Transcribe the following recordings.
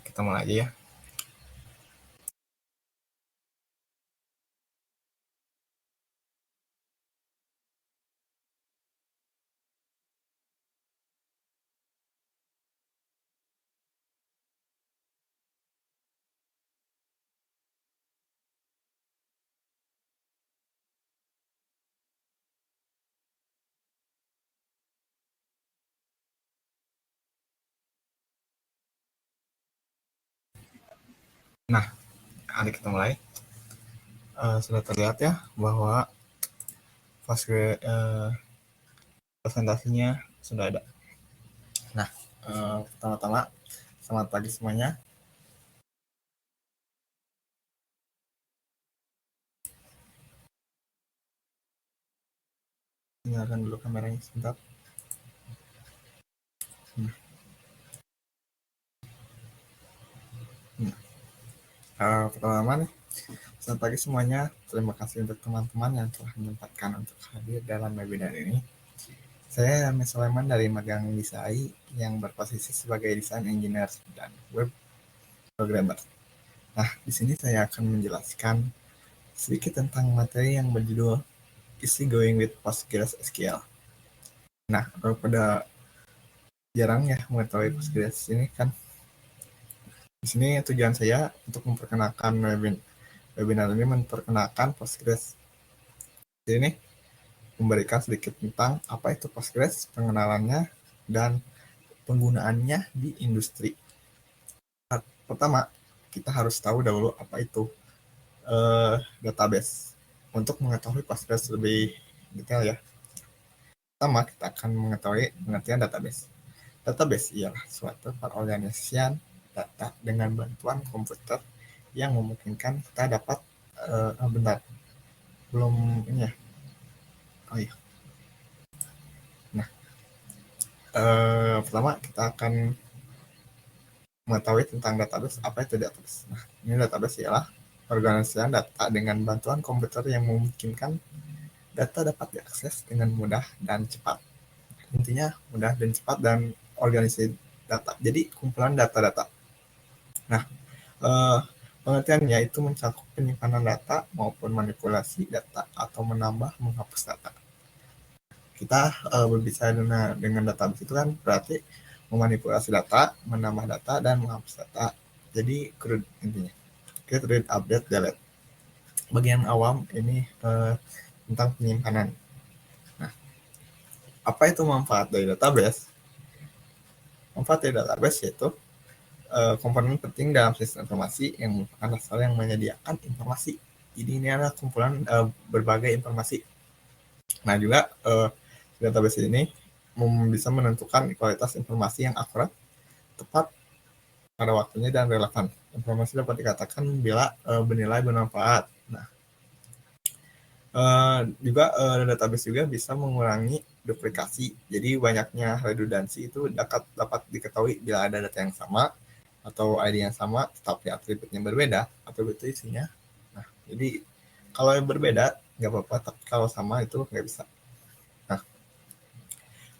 Kita mulai aja ya. Nah, hari kita mulai. Sudah terlihat ya bahwa fase presentasinya sudah ada. Nah, pertama-tama selamat pagi semuanya. Nyalakan dulu kameranya sebentar. Pertama-tama nih, selamat pagi semuanya. Terima kasih untuk teman-teman yang telah menyempatkan untuk hadir dalam webinar ini. Saya Yami Sulaiman dari Magang Desai yang berposisi sebagai design engineer dan web programmer. Nah, di sini saya akan menjelaskan sedikit tentang materi yang berjudul Easy Going with PostgreSQL. Nah, kalau pada jarang ya mengetahui Postgres ini kan, di sini tujuan saya untuk memperkenalkan webinar ini memperkenalkan Postgres. Jadi ini memberikan sedikit tentang apa itu Postgres, pengenalannya, dan penggunaannya di industri. Pertama, kita harus tahu dahulu apa itu database. Untuk mengetahui Postgres lebih detail ya, pertama kita akan mengetahui pengertian database. Database ialah suatu pengorganisasian data dengan bantuan komputer yang memungkinkan kita dapat bentar, belum ini ya. Oh iya. Nah, pertama kita akan mengetahui tentang database. Apa itu database? Nah, ini database ialah organisasian data dengan bantuan komputer yang memungkinkan data dapat diakses dengan mudah dan cepat. Intinya mudah dan cepat dan organisasi data. Jadi kumpulan data-data. Nah, pengertiannya itu mencakup penyimpanan data maupun manipulasi data atau menambah menghapus data. Kita berbicara dengan database itu kan berarti memanipulasi data, menambah data, dan menghapus data. Jadi CRUD intinya. Create, read, update, delete. Bagian awam ini tentang penyimpanan. Nah, apa itu manfaat dari database? Manfaat dari database yaitu komponen penting dalam sistem informasi yang merupakan dasar yang menyediakan informasi. Jadi ini adalah kumpulan berbagai informasi. Nah juga database ini bisa menentukan kualitas informasi yang akurat, tepat pada waktunya dan relevan. Informasi dapat dikatakan bila bernilai bermanfaat. Nah juga database juga bisa mengurangi duplikasi. Jadi banyaknya redundansi itu dapat diketahui bila ada data yang sama atau ID yang sama tetapi atributnya berbeda, atribut itu isinya. Nah, jadi kalau yang berbeda nggak apa-apa, tapi kalau sama itu nggak bisa. Nah,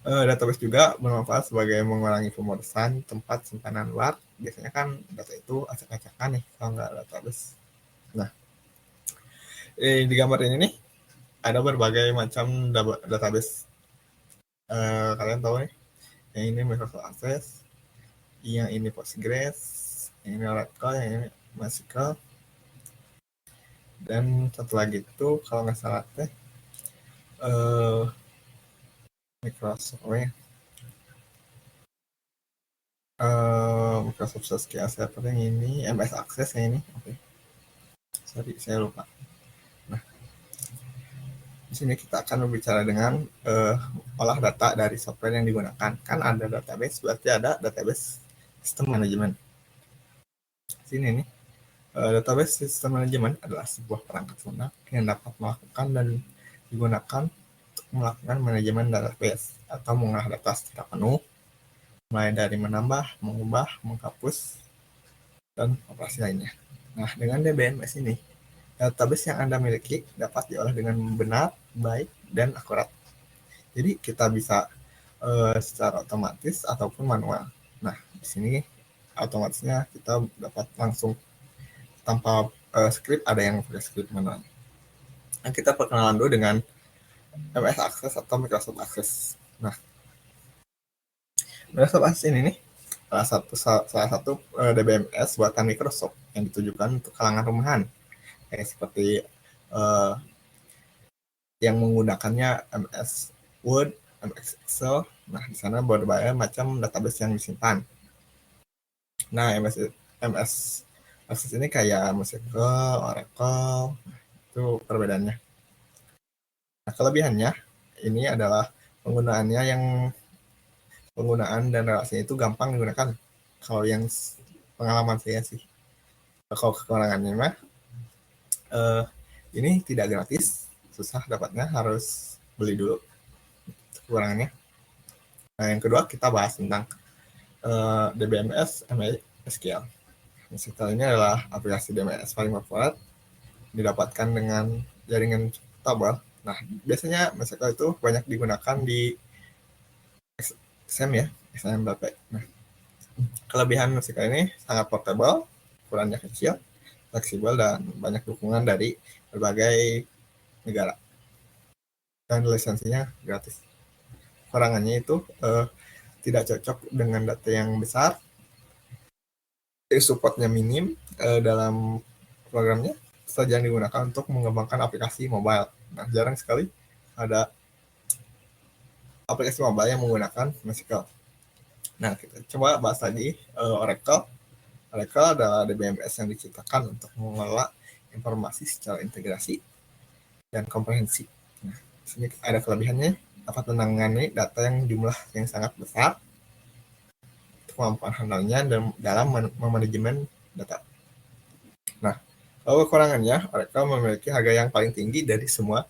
database juga bermanfaat sebagai mengurangi pemrosesan tempat simpanan luar. Biasanya kan data itu acak-acakan nih kalau nggak database. Nah, di gambar ini nih ada berbagai macam database. Kalian tahu nih, yang ini Microsoft Access, yang ini Postgres, yang ini Oracle, yang ini MySQL, dan satu lagi itu kalau nggak salah teh Microsoft Microsoft SQL Server yang ini, MS Access yang ini. Oke. Sorry, saya lupa. Nah, di sini kita akan berbicara dengan olah data dari software yang digunakan. Kan ada database, berarti ada database sistem manajemen. Sini nih, database sistem manajemen adalah sebuah perangkat lunak yang dapat melakukan dan digunakan untuk melakukan manajemen database atau mengolah data secara penuh, mulai dari menambah, mengubah, menghapus, dan operasi lainnya. Nah, dengan DBMS ini, database yang Anda miliki dapat diolah dengan benar, baik, dan akurat. Jadi kita bisa secara otomatis ataupun manual. Nah, di sini otomatisnya kita dapat langsung tanpa script, ada yang pakai script manual. Nah, kita perkenalan dulu dengan MS Access atau Microsoft Access. Nah, Microsoft Access ini nih salah satu DBMS buatan Microsoft yang ditujukan untuk kalangan rumahan, kayak seperti yang menggunakannya MS Word, MS Excel. Nah, di sana berbagai macam database yang disimpan. Nah, MS Access ini kayak MySQL, Oracle, itu perbedaannya. Nah, kelebihannya ini adalah penggunaan dan relasinya itu gampang digunakan. Kalau yang pengalaman saya sih, kalau kekurangannya mah ini tidak gratis, susah dapatnya, harus beli dulu. Kekurangannya. Nah, yang kedua kita bahas tentang DBMS MySQL. MySQL ini adalah aplikasi DBMS paling populer, didapatkan dengan jaringan tabel. Nah, biasanya MySQL itu banyak digunakan di XAMPP ya, XAMPP. Nah, kelebihan MySQL ini sangat portable, ukurannya kecil, fleksibel, dan banyak dukungan dari berbagai negara. Dan lisensinya gratis. Kekurangannya itu tidak cocok dengan data yang besar, supportnya minim dalam programnya, saja digunakan untuk mengembangkan aplikasi mobile. Nah, jarang sekali ada aplikasi mobile yang menggunakan MySQL. Nah, kita coba bahas lagi Oracle. Oracle adalah DBMS yang diciptakan untuk mengelola informasi secara integrasi dan komprehensif. Nah, di sini ada kelebihannya, dapat menangani data yang jumlah yang sangat besar, kemampuan handalnya dalam memanajemen data. Nah, kalau kekurangannya, Oracle memiliki harga yang paling tinggi dari semua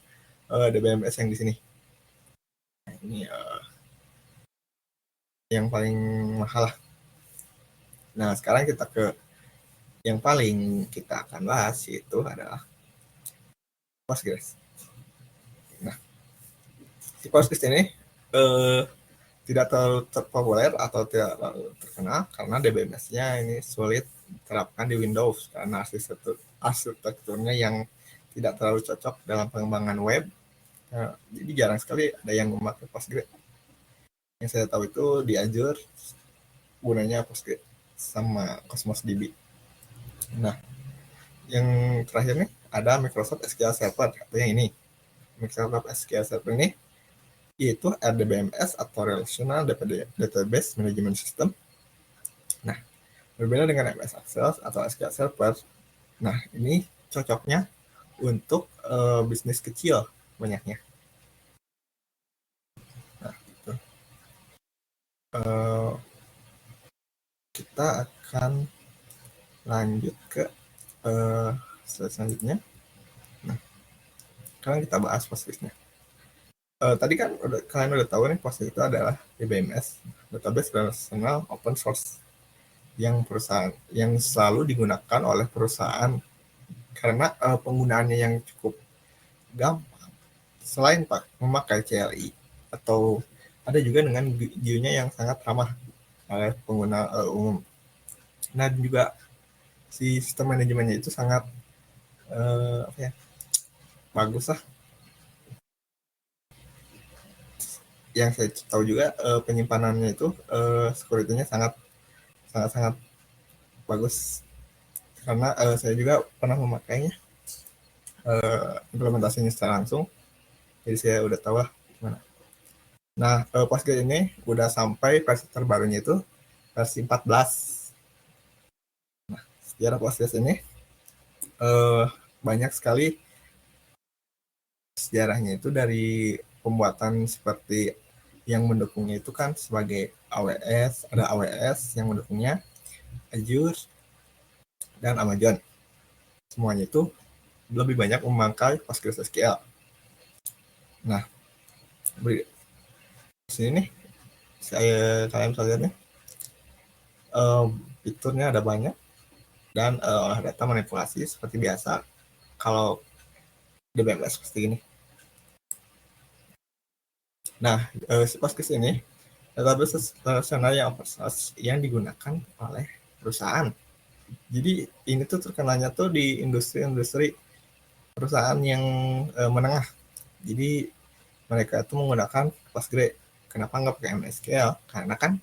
DBMS yang di sini. Nah, ini yang paling mahal lah. Nah, sekarang kita ke yang paling kita akan bahas, yaitu adalah Postgres. Nah, si Postgres ini tidak terlalu terpopuler atau tidak terlalu terkenal karena DBMS-nya ini sulit diterapkan di Windows karena arsitekturnya yang tidak terlalu cocok dalam pengembangan web. Nah, jadi jarang sekali ada yang memakai Postgres. Yang saya tahu itu di Azure gunanya Postgres sama Cosmos DB. Nah, yang terakhir nih ada Microsoft SQL Server, atau yang ini. Microsoft SQL Server ini yaitu RDBMS atau Relational Database Management System. Nah, berbeda dengan MS Access atau SQL Server. Nah, ini cocoknya untuk bisnis kecil banyaknya. Nah, gitu. Kita akan lanjut ke slide selanjutnya. Nah, sekarang kita bahas Postgres-nya. Tadi kan kalian udah tahu nih, Postgres itu adalah DBMS, Database Relational Open Source, yang selalu digunakan oleh perusahaan karena penggunaannya yang cukup gampang. Selain memakai CLI, atau ada juga dengan GUI-nya yang sangat ramah oleh pengguna umum. Nah, juga si sistem manajemennya itu sangat bagus lah. Yang saya tahu juga penyimpanannya itu security-nya sangat bagus, karena saya juga pernah memakainya, implementasinya secara langsung, jadi saya udah tahu lah gimana. Nah, Postgres ini udah sampai versi terbarunya itu versi 14. Nah, sejarah Postgres ini banyak sekali sejarahnya, itu dari pembuatan seperti yang mendukungnya itu kan sebagai AWS, ada AWS yang mendukungnya, Azure, dan Amazon. Semuanya itu lebih banyak memakai PostgreSQL. Nah, di sini nih, kalian bisa lihat nih, fiturnya ada banyak, dan olah data manipulasi seperti biasa kalau DBMS seperti ini. Nah, si Postgres ini database relasional yang open source yang digunakan oleh perusahaan. Jadi ini tuh terkenalnya tuh di industri-industri perusahaan yang menengah. Jadi mereka itu menggunakan Postgre. Kenapa nggak pakai MySQL? Karena kan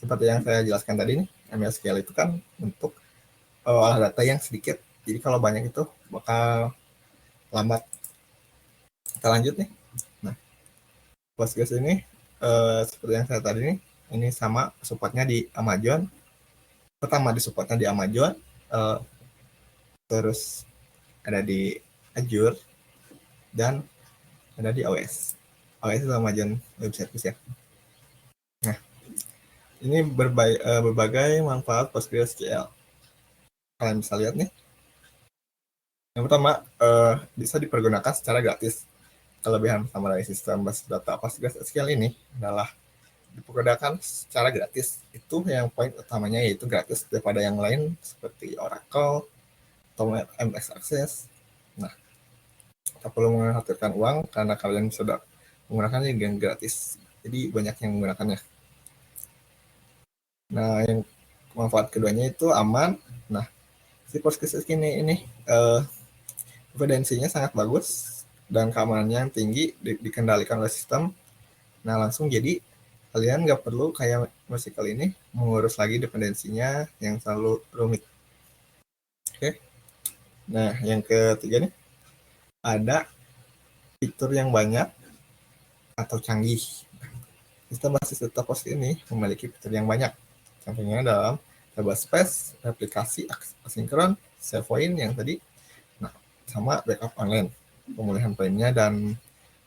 seperti yang saya jelaskan tadi nih, MySQL itu kan untuk olah data yang sedikit. Jadi kalau banyak itu bakal lambat. Kita lanjut nih. Nah, Postgres ini seperti yang saya tadi nih, ini sama supportnya di Amazon. Pertama di supportnya di Amazon, terus ada di Azure, dan ada di AWS. AWS itu Amazon Web Service ya. Nah, ini berbagai manfaat PostgreSQL. Kalian bisa lihat nih. Yang pertama, bisa dipergunakan secara gratis. Kelebihan pertama dari sistem basis data PostgreSQL ini adalah dipergunakan secara gratis. Itu yang poin utamanya, yaitu gratis daripada yang lain seperti Oracle atau MS Access. Nah, tak perlu menghasilkan uang karena kalian sudah menggunakannya dengan gratis. Jadi banyak yang menggunakannya. Nah, yang manfaat keduanya itu aman. Nah, si Postgres ini evidensinya sangat bagus dan keamanannya yang tinggi, dikendalikan oleh sistem. Nah, langsung jadi kalian nggak perlu kayak MySQL ini mengurus lagi dependensinya yang selalu rumit. Oke. Nah, yang ketiga nih, ada fitur yang banyak atau canggih. Sistem basis data Postgres ini memiliki fitur yang banyak. Contohnya dalam table space, replikasi asinkron, save point yang tadi, nah, sama backup online, pemulihan poinnya dan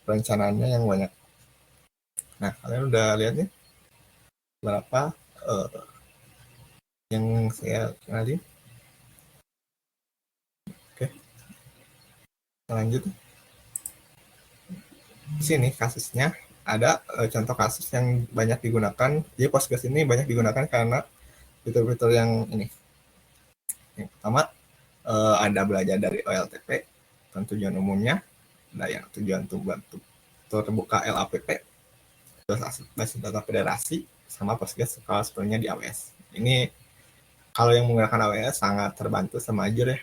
perencanaannya yang banyak. Nah, kalian udah lihat nih berapa yang saya kenalin. Oke, lanjut. Di sini kasusnya ada contoh kasus yang banyak digunakan. Jadi Postgres ini banyak digunakan karena fitur-fitur yang ini. Yang pertama, ada belajar dari OLTP, dan tujuan umumnya, ada yang tujuan untuk bantu terbuka LAPP, terus basis data federasi, sama Postgres kalau sebenarnya di AWS. Ini kalau yang menggunakan AWS sangat terbantu sama Azure ya,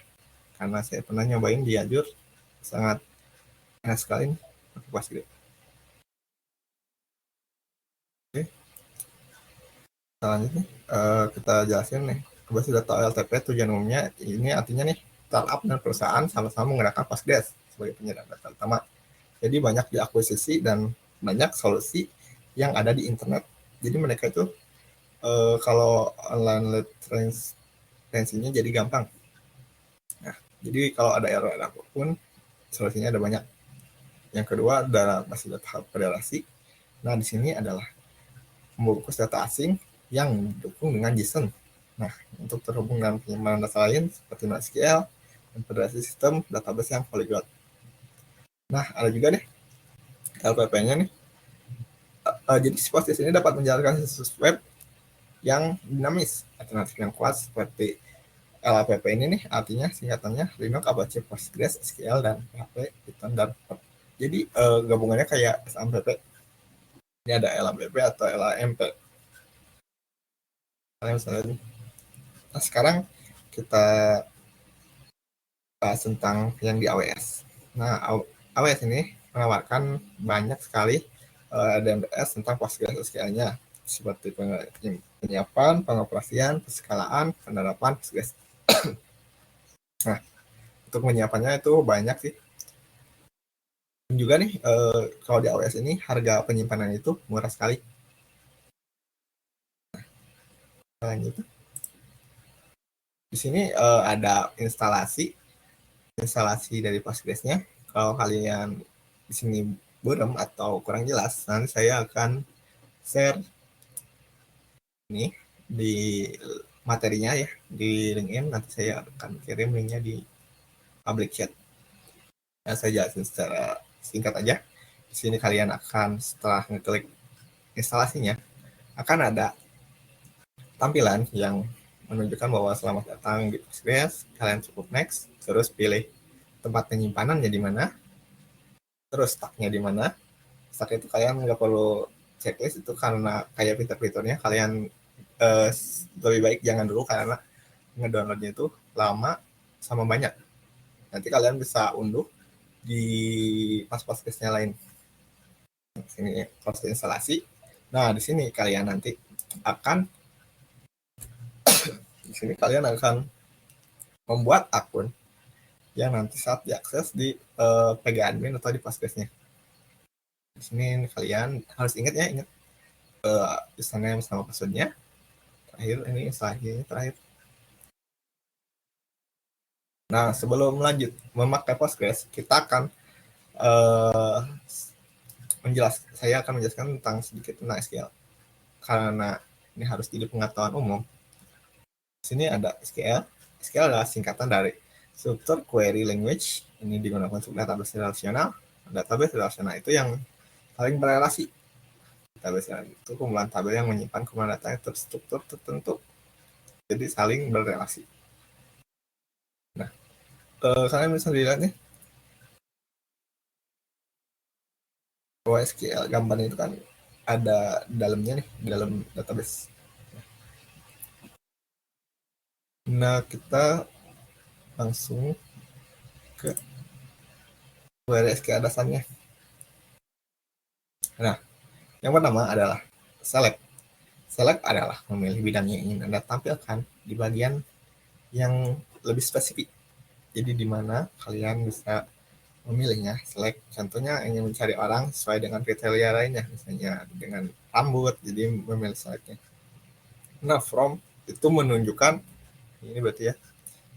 karena saya pernah nyobain di Azure, sangat enak sekali nih pakai Postgres. Oke, selanjutnya kita jelasin nih basis data OLTP. Tujuan umumnya ini artinya nih startup dan perusahaan sama-sama menggunakan Postgres sebagai penyerap data utama. Jadi banyak diakuisisi dan banyak solusi yang ada di internet. Jadi mereka itu kalau online transparensinya jadi gampang. Nah, jadi kalau ada error apapun, solusinya ada banyak. Yang kedua adalah basis data federasi. Nah, di sini adalah membungkus data asing yang didukung dengan JSON. Nah, untuk terhubung dengan penyimpanan data lain seperti MySQL dan federasi sistem database yang polyglot. Nah, ada juga nih LPP-nya nih. Jadi si Postgres ini dapat menjalankan situs web yang dinamis, alternatif yang kuat seperti LAPP ini nih, artinya singkatannya Linux, Apache, Postgres, SQL, dan PHP, Python, dan Perl. Jadi gabungannya kayak SAMPP. Ini ada LAPP atau LAMP. Nah, sekarang kita bahas tentang yang di AWS. Nah, AWS ini menawarkan banyak sekali DMS tentang Postgres SQL-nya, seperti penyiapan, pengoperasian, peskalaan, penerapan Postgres. Nah, untuk menyiapannya itu banyak sih. Dan juga nih, kalau di AWS ini harga penyimpanan itu murah sekali. Nah, gitu. Di sini ada instalasi dari Postgres-nya. Kalau kalian di sini buram atau kurang jelas, nanti saya akan share ini di materinya ya di LinkedIn. Nanti saya akan kirim linknya di public chat. Nah, saya jelasin secara singkat aja. Di sini kalian akan setelah ngeklik instalasinya akan ada tampilan yang menunjukkan bahwa selamat datang di Postgres. Kalian cukup next, terus pilih tempat penyimpanannya di mana, terus stacknya di mana. Stack itu kalian nggak perlu checklist itu karena kayak fitur-fiturnya kalian lebih baik jangan dulu karena ngedownloadnya itu lama sama banyak. Nanti kalian bisa unduh di pas Postgres-nya lain. Sini proses instalasi. Nah, di sini kalian nanti akan membuat akun yang nanti saat diakses di PG admin atau di Postgres-nya. Di sini kalian harus ingat username sama password-nya. Terakhir ini instalasinya terakhir. Nah, sebelum lanjut memakai Postgres, kita akan saya akan menjelaskan sedikit tentang SQL. Karena ini harus jadi pengetahuan umum. Di sini ada SQL. SQL adalah singkatan dari Structured Query Language. Ini digunakan untuk database relasional. Database relasional itu yang saling berelasi. Database itu kumpulan tabel yang menyimpan kumpulan data yang terstruktur tertentu. Jadi saling berelasi. Nah, kalian bisa lihat nih bahwa SQL gambar itu kan ada dalamnya nih, di dalam database. Nah, kita langsung ke query SQL dasarnya. Nah, yang pertama adalah select. Select adalah memilih bidang yang ingin Anda tampilkan di bagian yang lebih spesifik. Jadi di mana kalian bisa memilihnya. Select contohnya ingin mencari orang sesuai dengan kriteria lainnya, misalnya dengan rambut, jadi memilih selectnya. Nah, from itu menunjukkan, ini berarti ya,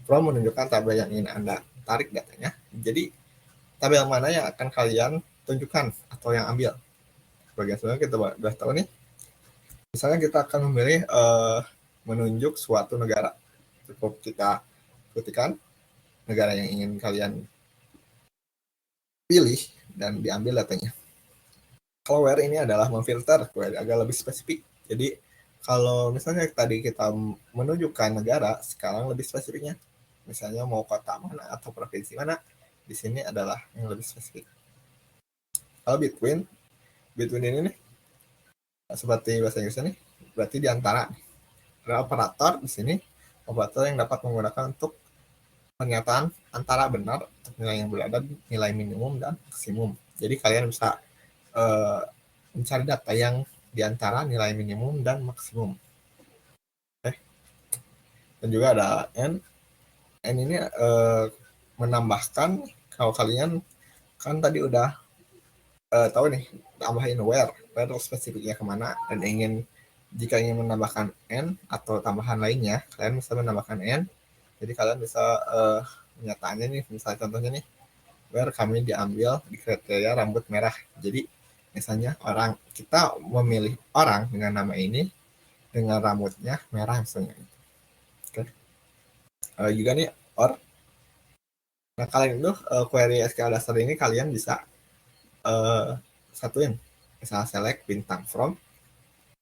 from menunjukkan tabel yang ingin Anda tarik datanya. Jadi tabel mana yang akan kalian tunjukkan atau yang ambil. Bagian sebenarnya kita sudah tahu nih. Misalnya kita akan memilih menunjuk suatu negara. Cukup kita ketikkan negara yang ingin kalian pilih dan diambil datanya. Kalau where ini adalah memfilter query agak lebih spesifik. Jadi kalau misalnya tadi kita menunjukkan negara, sekarang lebih spesifiknya. Misalnya mau kota mana atau provinsi mana, di sini adalah yang lebih spesifik. Kalau between ini nih, seperti bahasa Inggrisnya nih, berarti di antara. Ada operator di sini, operator yang dapat menggunakan untuk pernyataan antara benar untuk nilai yang berada di nilai minimum dan maksimum. Jadi kalian bisa mencari data yang di antara nilai minimum dan maksimum. Dan juga ada N. N ini menambahkan, kalau kalian kan tadi udah tahu nih, tambahin where spesifiknya kemana, dan jika ingin menambahkan N atau tambahan lainnya, kalian bisa menambahkan N. Jadi kalian bisa menyatakannya nih, misalnya contohnya nih, where kami diambil di kriteria rambut merah. Jadi misalnya kita memilih orang dengan nama ini dengan rambutnya merah misalnya. Oke. Juga nih or. Nah, kalian itu query SQL dasar ini kalian bisa satuin. Misalnya select bintang from,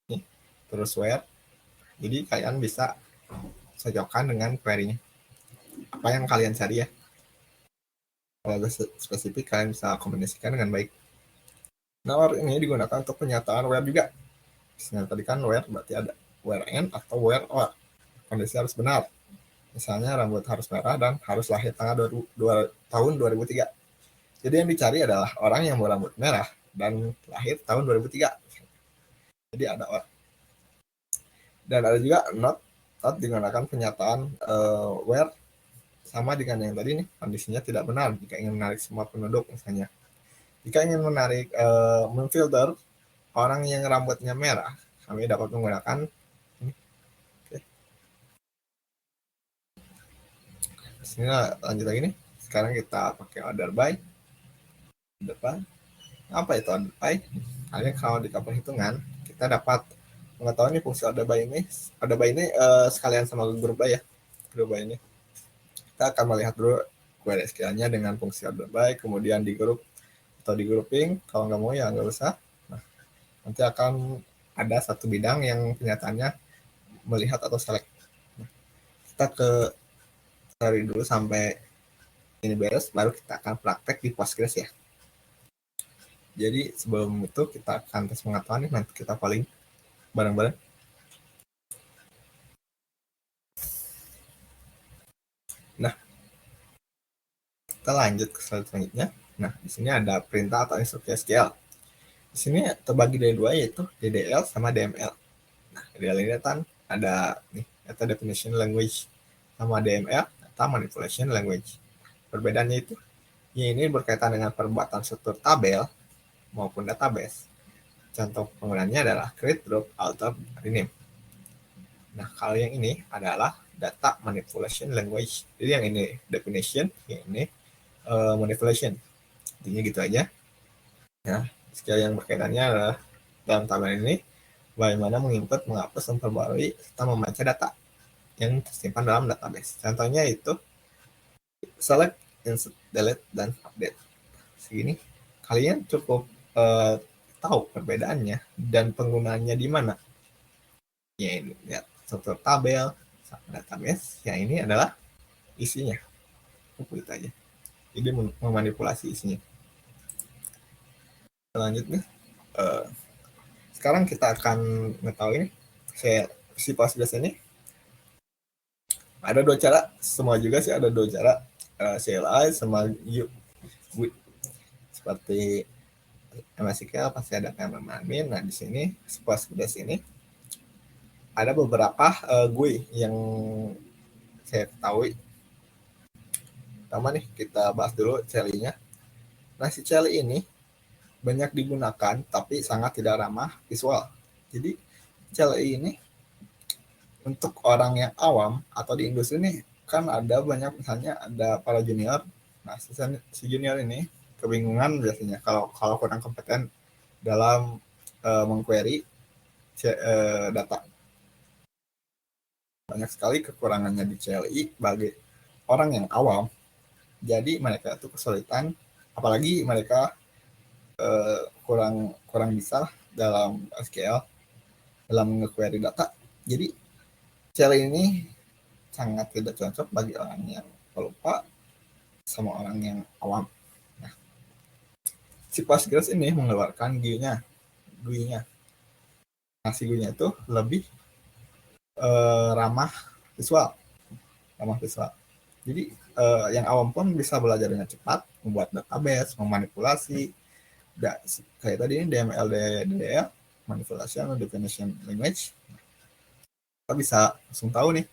nih, terus where. Jadi kalian bisa cocokkan dengan query-nya. Apa yang kalian cari ya. Kalau spesifik kalian bisa kombinasikan dengan baik. Nah, where ini digunakan untuk penyataan where juga. Misalnya tadi kan where berarti ada where n atau where or. Kondisi harus benar. Misalnya rambut harus merah dan harus lahir tanggal tahun 2003. Jadi yang dicari adalah orang yang berambut merah dan lahir tahun 2003. Jadi ada or. Dan ada juga not. Not digunakan penyataan where sama dengan yang tadi nih, kondisinya tidak benar jika ingin menarik semua penduduk misalnya. Jika ingin menarik memfilter orang yang rambutnya merah, kami dapat menggunakan ini. Oke. Sini lanjut lagi nih. Sekarang kita pakai order by. Apa itu order by? Kalian kalau di kapal hitungan, kita dapat mengetahui nih fungsi order by ini. Order by ini sekalian sama grup by ya. Grup by ini. Kita akan melihat dulu query SQL-nya dengan fungsi order by, kemudian di grup atau di grouping. Kalau nggak mau ya nggak usah. Nah, nanti akan ada satu bidang yang kenyataannya melihat atau select. Nah, kita cari dulu sampai ini beres, baru kita akan praktek di Postgres ya. Jadi sebelum itu kita akan tes pengetahuan nih, nanti kita paling bareng-bareng. kita lanjut ke slide selanjutnya. Nah, di sini ada perintah atau instruksi SQL. Di sini terbagi dari dua, yaitu DDL sama DML. Nah, DDL ini kan ada nih, data definition language, sama DML, data manipulation language. Perbedaannya itu, yang ini berkaitan dengan perbuatan struktur tabel maupun database. Contoh penggunaannya adalah create, drop, alter, rename. Nah, kalau yang ini adalah data manipulation language. Jadi yang ini definition, yang ini manipulation. Intinya gitu aja. Nah, skill yang berkaitannya adalah dalam tabel ini bagaimana menginput, menghapus, memperbarui, serta membaca data yang tersimpan dalam database. Contohnya itu select, insert, delete, dan update. Segini kalian cukup tahu perbedaannya dan penggunaannya di mana. Ya ini lihat struktur tabel sama database. Yang ini adalah isinya. Cukup itu aja. Jadi memanipulasi isinya. Selanjutnya, sekarang kita akan mengetahui ini, si Postgres ini ada dua cara, semua juga sih ada dua cara, CLI sama GUI. Seperti MySQL pasti ada admin. Nah, di sini Postgres ini ada beberapa GUI yang saya ketahui. Pertama nih, kita bahas dulu CLI-nya. Nah, si CLI ini banyak digunakan tapi sangat tidak ramah visual. Jadi CLI ini untuk orang yang awam atau di industri ini kan ada banyak, misalnya ada para junior. Nah, si junior ini kebingungan biasanya kalau kurang kompeten dalam mengquery data. Banyak sekali kekurangannya di CLI bagi orang yang awam. Jadi mereka itu kesulitan, apalagi mereka kurang bisa dalam SQL dalam nge-query data. Jadi CLI ini sangat tidak cocok bagi orang yang pelupa sama orang yang awam. Nah, si Postgres ini mengeluarkan GUI-nya. Nah, si GUI-nya itu lebih ramah visual. Jadi yang awam pun bisa belajar dengan cepat, membuat database, memanipulasi. Kayak tadi ini DML, DDL, manipulation, definition language. Kita bisa langsung tahu nih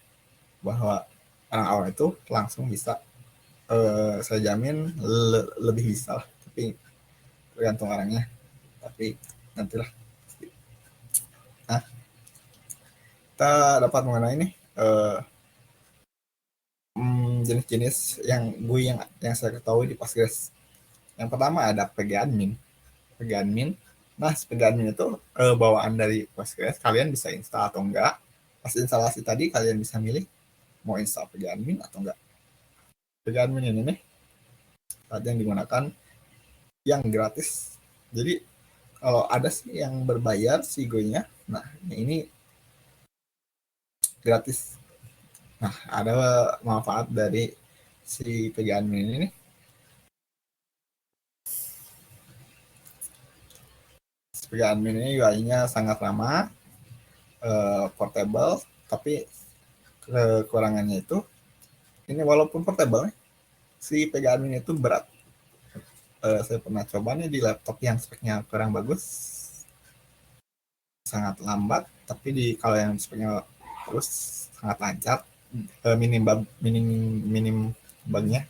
bahwa orang awam itu langsung bisa, saya jamin lebih bisa lah, tapi tergantung orangnya, tapi nantilah. Nah, kita dapat mengenai ini jenis-jenis yang GUI yang saya ketahui di Postgres. Yang pertama ada pgadmin. Nah, pgadmin itu bawaan dari Postgres, kalian bisa install atau enggak. Pas instalasi tadi kalian bisa milih mau install pgadmin atau enggak. Pgadmin ini nih yang digunakan yang gratis. Jadi kalau ada sih yang berbayar si GUI-nya, nah ini gratis. Nah, ada manfaat dari si pgadmin ini nih. Pgadmin ini UI-nya sangat ramah, portable, tapi kekurangannya itu ini walaupun portable, si pgadmin itu berat. Saya pernah coba nih di laptop yang speknya kurang bagus, sangat lambat, tapi kalau yang speknya terus sangat lancar, minim bugnya.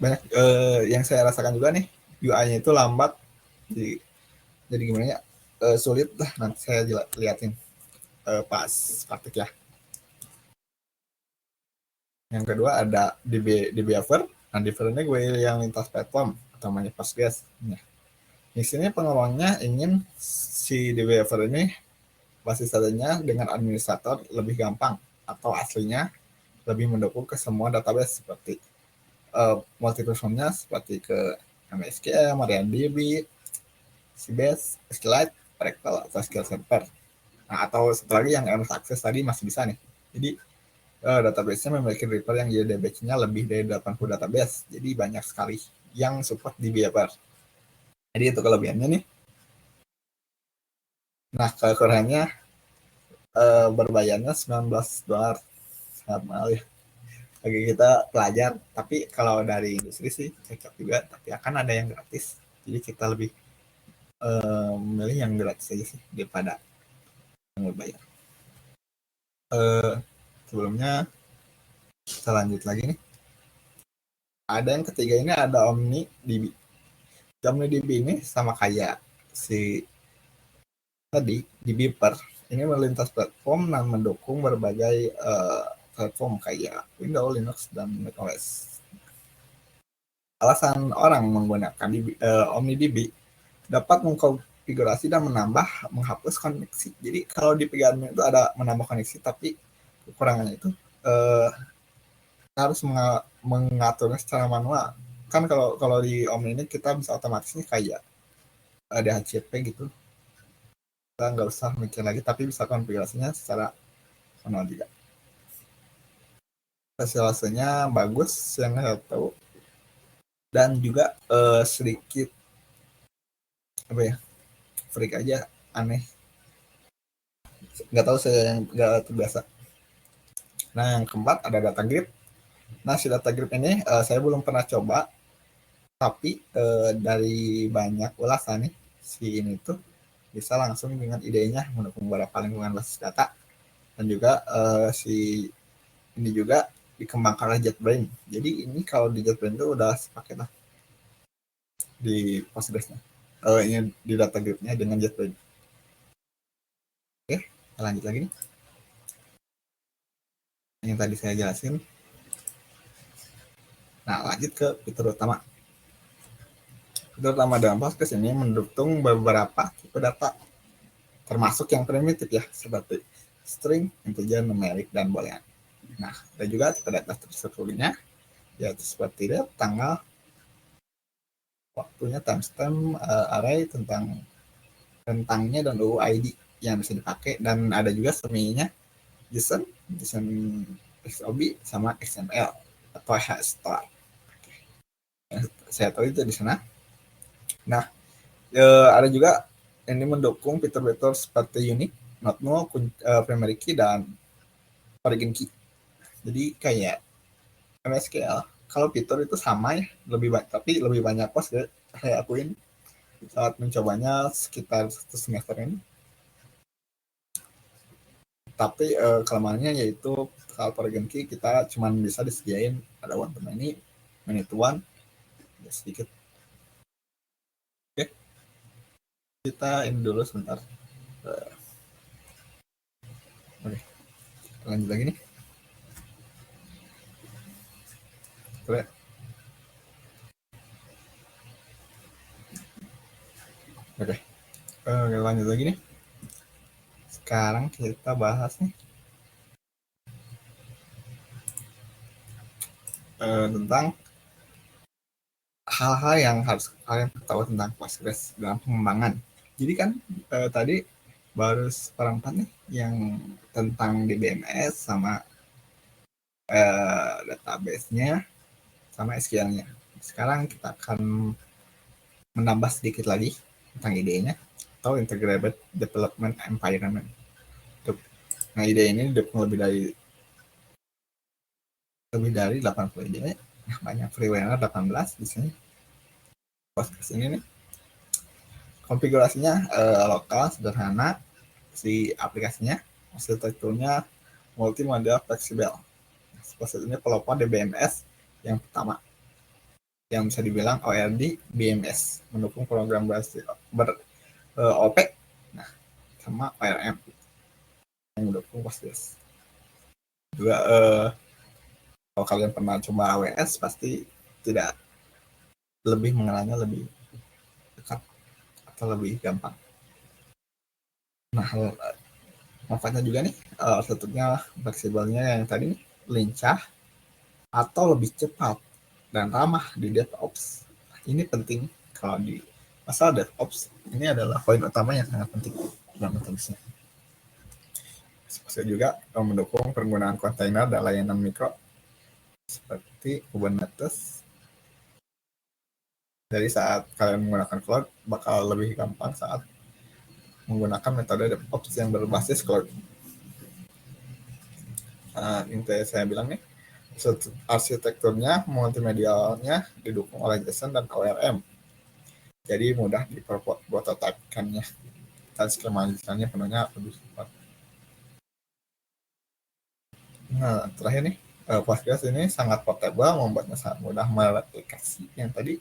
Banyak yang saya rasakan juga nih, UI-nya itu lambat, jadi gimana ya, sulit lah, nanti saya liatin pas praktik ya. Yang kedua ada dbehavior. Nah, differentnya gue yang lintas platform atau namanya Postgres. Nah, di sini pengembangnya ingin si dbehavior ini basis datanya dengan administrator lebih gampang, atau aslinya lebih mendukung ke semua database seperti multi-platformnya seperti ke MySQL, MariaDB, Sybase, SQLite, Oracle, atau SQL Server. Nah, atau satu lagi yang MS Access tadi masih bisa nih. Jadi database-nya memiliki reaper yang JDBC-nya lebih dari 80 database. Jadi banyak sekali yang support di dbehavior. Jadi itu kelebihannya nih. Nah, kekurangannya berbayarnya $19. Sangat mahal ya. bagi kita pelajar. Tapi kalau dari industri sih cocok juga, tapi akan ada yang gratis, jadi kita lebih memilih yang gratis aja sih daripada yang berbayar. Sebelumnya kita lanjut lagi nih, ada yang ketiga ini, ada OmniDB. OmniDB ini sama kayak si tadi di Beeper, ini melintas platform dan mendukung berbagai platform kayak Windows, Linux, dan macOS. Alasan orang menggunakan OmniDB dapat mengkonfigurasi dan menghapus koneksi. Jadi kalau di PGAdmin itu ada menambah koneksi, tapi kekurangannya itu harus mengaturnya secara manual. Kan kalau di Omni ini kita bisa otomatisnya kayak DHCP gitu, kita nggak usah mikir lagi, tapi bisa konfigurasinya secara manual juga. Hasilnya bagus yang saya tahu, dan juga sedikit apa ya, freak aja, aneh, nggak tahu, saya yang nggak terbiasa. Nah, yang keempat ada data grid. Nah, si data grid ini saya belum pernah coba, tapi dari banyak ulasan nih, si ini tuh bisa langsung dengan idenya mendukung beberapa lingkungan basis data, dan juga si ini juga dikembangkan oleh JetBrains. Jadi ini kalau di JetBrains itu udah sepaket lah di Postgres-nya. Ini di data grid-nya dengan JetBrains. Oke, kita lanjut lagi nih. Yang tadi saya jelasin. Nah, lanjut ke fitur utama. Fitur utama dalam Postgres ini mendukung beberapa tipe data, termasuk yang primitif ya, seperti string, integer, numerik, dan boolean. Nah, ada juga tipe data terstrukturnya, yaitu seperti date, tanggal, waktunya, timestamp, array, tentangnya, dan UUID yang bisa dipakai. Dan ada juga seminya JSON, XOB, sama XML atau HSTOR. Saya tahu itu di sana. Nah, ada juga ini mendukung fitur-fitur seperti unique, not null, primary key, dan origin key. Jadi kayak MySQL, kalau fitur itu sama ya, lebih banyak, tapi lebih banyak pos saya akuin saat mencobanya sekitar 1 semester ini. Tapi kelemahannya yaitu kalau origin key kita cuma bisa disediain ada one to many, many to one, ya sedikit. Oke, kita ini dulu sebentar. Oke, lanjut lagi nih. Oke. Oke, lanjut lagi nih. Sekarang kita bahas nih tentang hal-hal yang harus kalian tahu tentang Postgres dalam pengembangan. Jadi kan tadi baru seperempat nih yang tentang DBMS sama database-nya sama SQL-nya. Sekarang kita akan menambah sedikit lagi tentang idenya atau Integrated Development Environment. Nah, ide ini lebih dari 80 ide. Nah, banyak freeware 18 di sini. Postgres ini nih. Konfigurasinya lokal, sederhana, si aplikasinya, arsitekturnya multimodal fleksibel. Maksudnya pelopor DBMS yang pertama, yang bisa dibilang ORD BMS, mendukung program OP, nah, sama ORM yang mendukung Postgres. Juga kalau kalian pernah coba AWS pasti tidak lebih mengenalnya lebih dekat atau lebih gampang. Nah, manfaatnya juga nih, arsitekturnya fleksibelnya yang tadi nih, lincah atau lebih cepat dan ramah di DevOps. Ini penting kalau di masalah DevOps. Ini adalah poin utama yang sangat penting dalam metodologinya. Saya juga mendukung penggunaan kontainer dan layanan mikro seperti Kubernetes. Jadi saat kalian menggunakan cloud bakal lebih gampang saat menggunakan metode DevOps yang berbasis cloud. Intinya saya bilang nih, Arsitekturnya multimedialnya didukung oleh JSON dan ORM, jadi mudah diprototipekannya dan skema desainnya penuhnya lebih cepat. Nah, terakhir nih, Postgres ini sangat portable, membuatnya sangat mudah mereplikasi yang tadi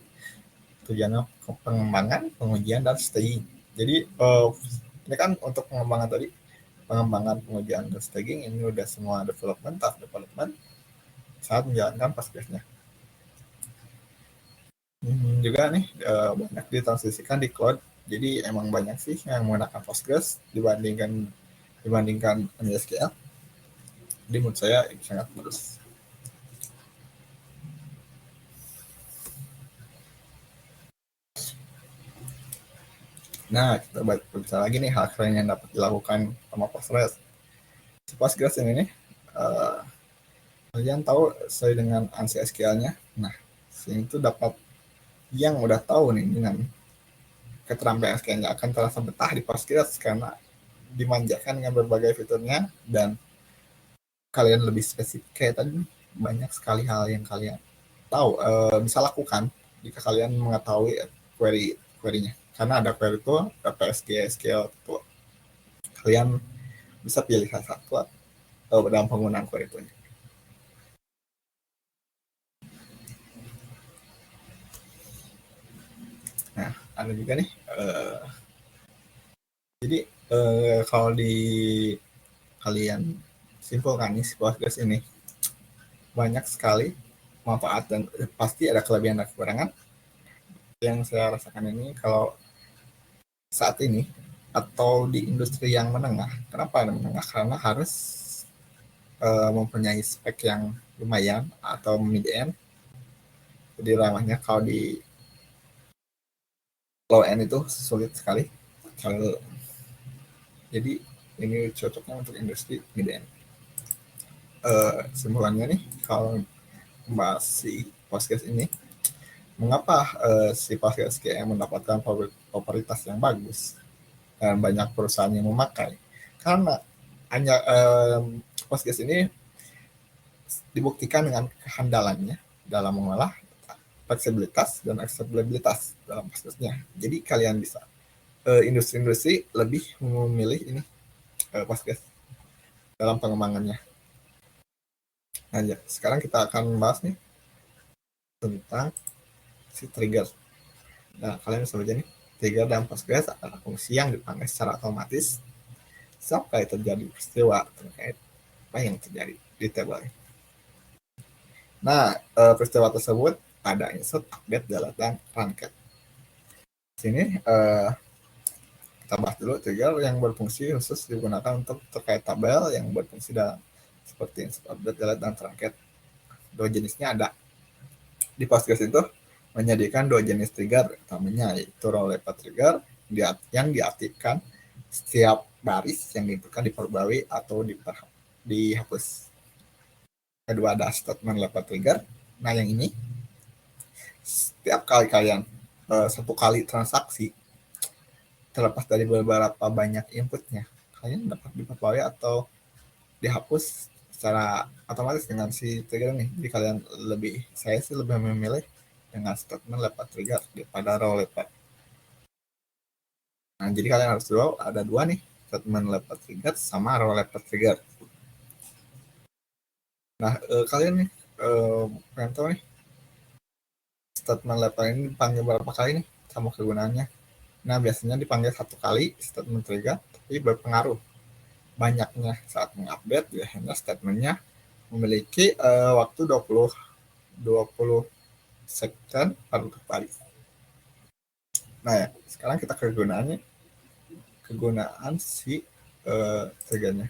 tujuannya pengembangan, pengujian, dan staging. Jadi ini kan untuk pengembangan tadi, pengembangan, pengujian, dan staging ini udah semua task development saat menjalankan Postgres-nya. Juga nih banyak ditransisikan di cloud. Jadi emang banyak sih yang menggunakan Postgres dibandingkan MySQL. Jadi menurut saya ini sangat bagus. Nah, kita bicara lagi nih hal keren yang dapat dilakukan sama Postgres. Postgres ini nih, kalian tahu sesuai dengan ANSI SQL-nya. Nah, sini tuh dapat yang udah tahu nih dengan keterampilan SQL-nya akan terasa betah di Postgres karena dimanjakan dengan berbagai fiturnya dan kalian lebih spesifik kayak tadi, banyak sekali hal yang kalian tahu bisa lakukan jika kalian mengetahui query-nya. Karena ada query itu, ada PSG, SQL itu, kalian bisa pilih salah satu dalam penggunaan query itu. Nah, ada juga nih, jadi kalau di kalian simpulkan nih, si Postgres ini banyak sekali manfaat dan pasti ada kelebihan dan kekurangan. Yang saya rasakan ini kalau saat ini atau di industri yang menengah. Kenapa menengah? Karena harus mempunyai spek yang lumayan atau mid-end. Jadi ramahnya kalau di low end itu sulit sekali. Jadi ini cocoknya untuk industri mid-end. Simpulannya nih, kalau membahas si Postgres ini, mengapa si Postgres mendapatkan popularitas yang bagus dan banyak perusahaan yang memakai? Karena hanya Postgres ini dibuktikan dengan kehandalannya dalam mengolah fleksibilitas dan aksesibilitas dalam Postgres-nya. Jadi kalian bisa industri-industri lebih memilih ini Postgres dalam pengembangannya. Nah, ya, sekarang kita akan membahas nih tentang si trigger. Nah, kalian bisa baca nih, trigger dalam Postgres adalah fungsi yang dipanggil secara otomatis sampai terjadi peristiwa terkait apa yang terjadi di tabel. Nah, peristiwa tersebut ada insert, update, delete, dan ranked. Sini kita bahas dulu trigger yang berfungsi khusus digunakan untuk terkait tabel yang berfungsi dalam seperti insert, update, delete, dan ranked. Dua jenisnya ada. Di Postgres itu menyediakan dua jenis trigger utamanya, yaitu row level trigger yang diaktifkan setiap baris yang diinputkan diperbarui atau dihapus. Kedua ada statement level trigger. Nah, yang ini setiap kali kalian satu kali transaksi terlepas dari beberapa banyak inputnya, kalian dapat diperbarui atau dihapus secara otomatis dengan si trigger ini. Jadi kalian saya sih lebih memilih dengan statement level trigger daripada row level. Nah, jadi kalian harus tahu ada dua nih, statement level trigger sama row level trigger. Nah, kalian nih pengen tahu nih statement level ini dipanggil berapa kali nih sama kegunaannya. Nah, biasanya dipanggil satu kali statement trigger, tapi berpengaruh banyaknya saat mengupdate. Biasanya statementnya memiliki waktu 20 second per kali. Nah, ya, sekarang kita kegunaan si triggernya.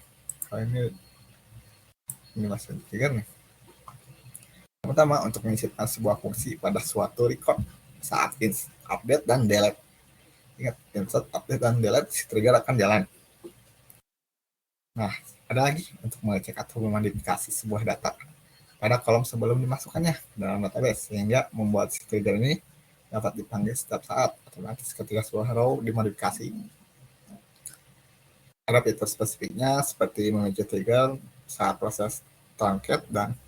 Kalau ini masih trigger nih. Pertama, untuk menginstalkan sebuah fungsi pada suatu record saat update dan delete. Ingat, insert, update, dan delete, si trigger akan jalan. Nah, ada lagi untuk mengecek atau memodifikasi sebuah data pada kolom sebelum dimasukkannya dalam database, sehingga membuat si trigger ini dapat dipanggil setiap saat otomatis ketika sebuah row dimodifikasi. Ada fitur spesifiknya seperti mengejar trigger saat proses truncate dan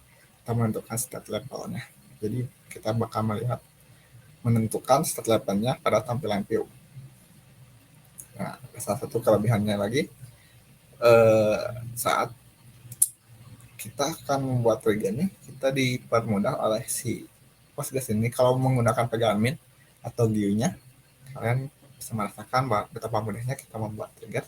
kita menentukan state levelnya. Jadi kita bakal menentukan state levelnya pada tampilan view. Nah, salah satu kelebihannya lagi, saat kita akan membuat trigger ini, kita dipermudah oleh si Postgres ini. Kalau menggunakan Pg-admin atau GUI-nya, kalian bisa merasakan betapa mudahnya kita membuat trigger.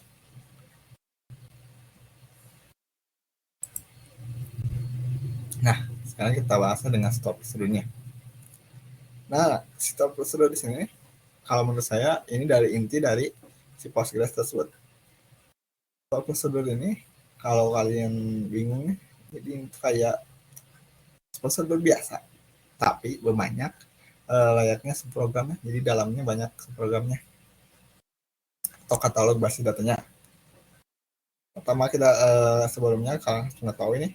Nah, sekarang kita bahas dengan store prosedur-nya. Nah, store prosedur di sini, kalau menurut saya, ini dari inti dari si Postgres tersebut. Store prosedur ini, kalau kalian bingung, jadi kayak prosedur biasa, tapi berbanyak layaknya subprogramnya. Jadi dalamnya banyak subprogramnya atau katalog basis datanya. Pertama kita sebelumnya kalian sudah tahu ini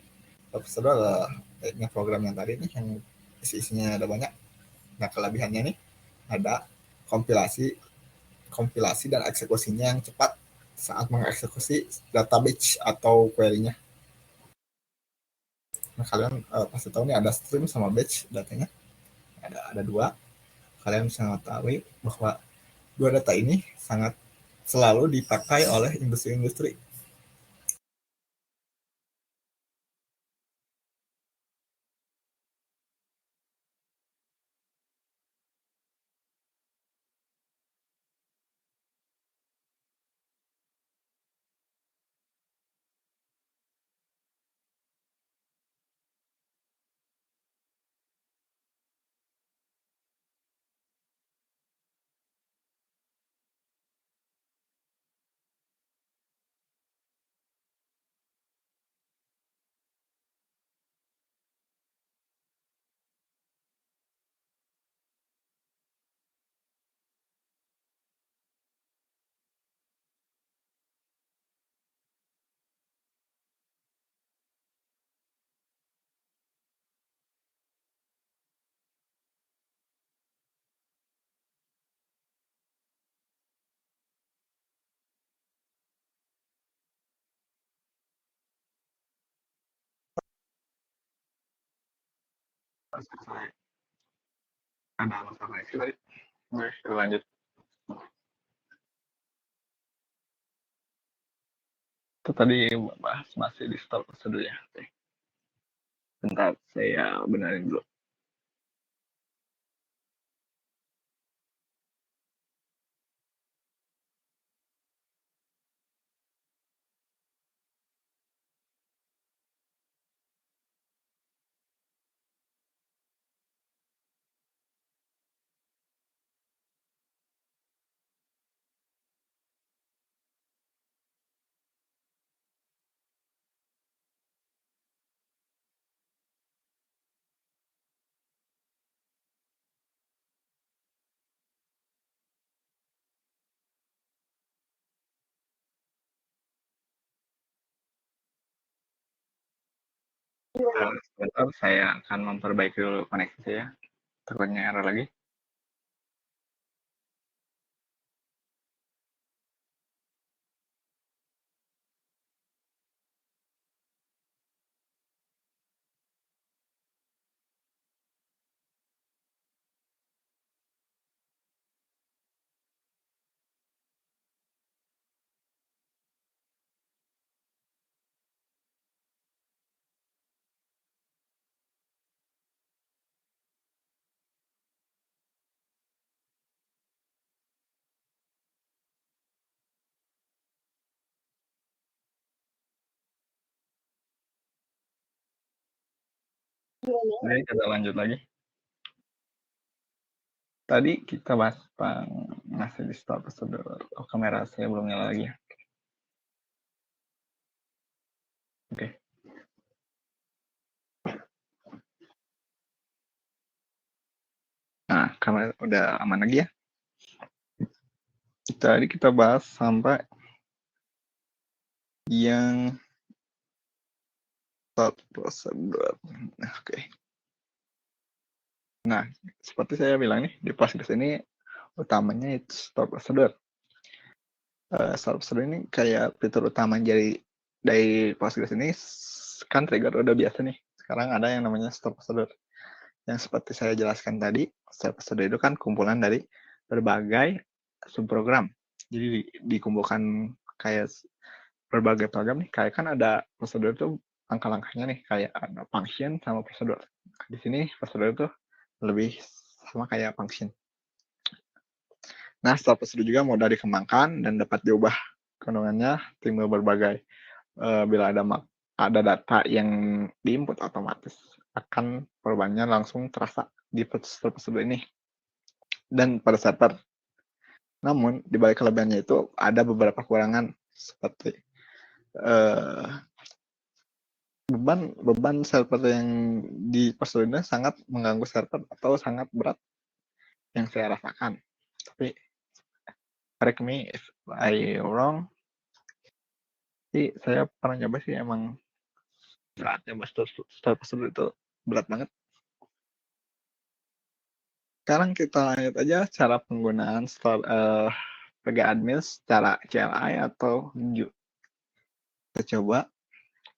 prosedur adalah layaknya program yang tadi nih yang isinya ada banyak. Nah, kelebihannya nih ada kompilasi dan eksekusinya yang cepat saat mengeksekusi database atau query-nya. Nah, kalian pasti tahu nih ada stream sama batch datanya. Ada dua. Kalian bisa mengetahui bahwa dua data ini sangat selalu dipakai oleh industri-industri. Ada masalah sih tadi. Lanjut. Itu tadi bahas masih di store prosedur ya. Bentar, saya benerin dulu. Sebentar, saya akan memperbaiki dulu koneksi saya. Takutnya error lagi. Jadi kita lanjut lagi. Tadi kita bahas tentang masih di store prosedur. Oh, kamera saya belum nyala lagi ya. Oke. Nah, kamera udah aman lagi ya. Tadi kita bahas sampai yang store prosedur. Nah, oke. Nah, seperti saya bilang nih, di Postgres ini utamanya itu store prosedur. Store prosedur ini kayak fitur utama dari Postgres ini kan trigger udah biasa nih. sekarang ada yang namanya store procedure. Yang seperti saya jelaskan tadi, store procedure itu kan kumpulan dari berbagai subprogram. Jadi dikumpulkan kayak berbagai program nih, kayak kan ada prosedur itu langkah-langkahnya nih, kayak ada function sama prosedur. Di sini prosedur itu lebih sama kayak function. Nah, setelah prosedur juga mudah dikembangkan dan dapat diubah kandungannya timbul berbagai. Bila ada data yang diinput otomatis akan perubahannya langsung terasa di prosedur ini dan pada server. Namun, di balik kelebihannya itu ada beberapa kekurangan seperti beban server yang di prosedur ini sangat mengganggu server atau sangat berat yang saya rasakan. Tapi correct me if I wrong. Jadi saya pernah nyoba sih, emang saat nyoba store prosedur itu berat banget. Sekarang kita lanjut aja cara penggunaan PG admin secara CLI atau Vue. Kita coba.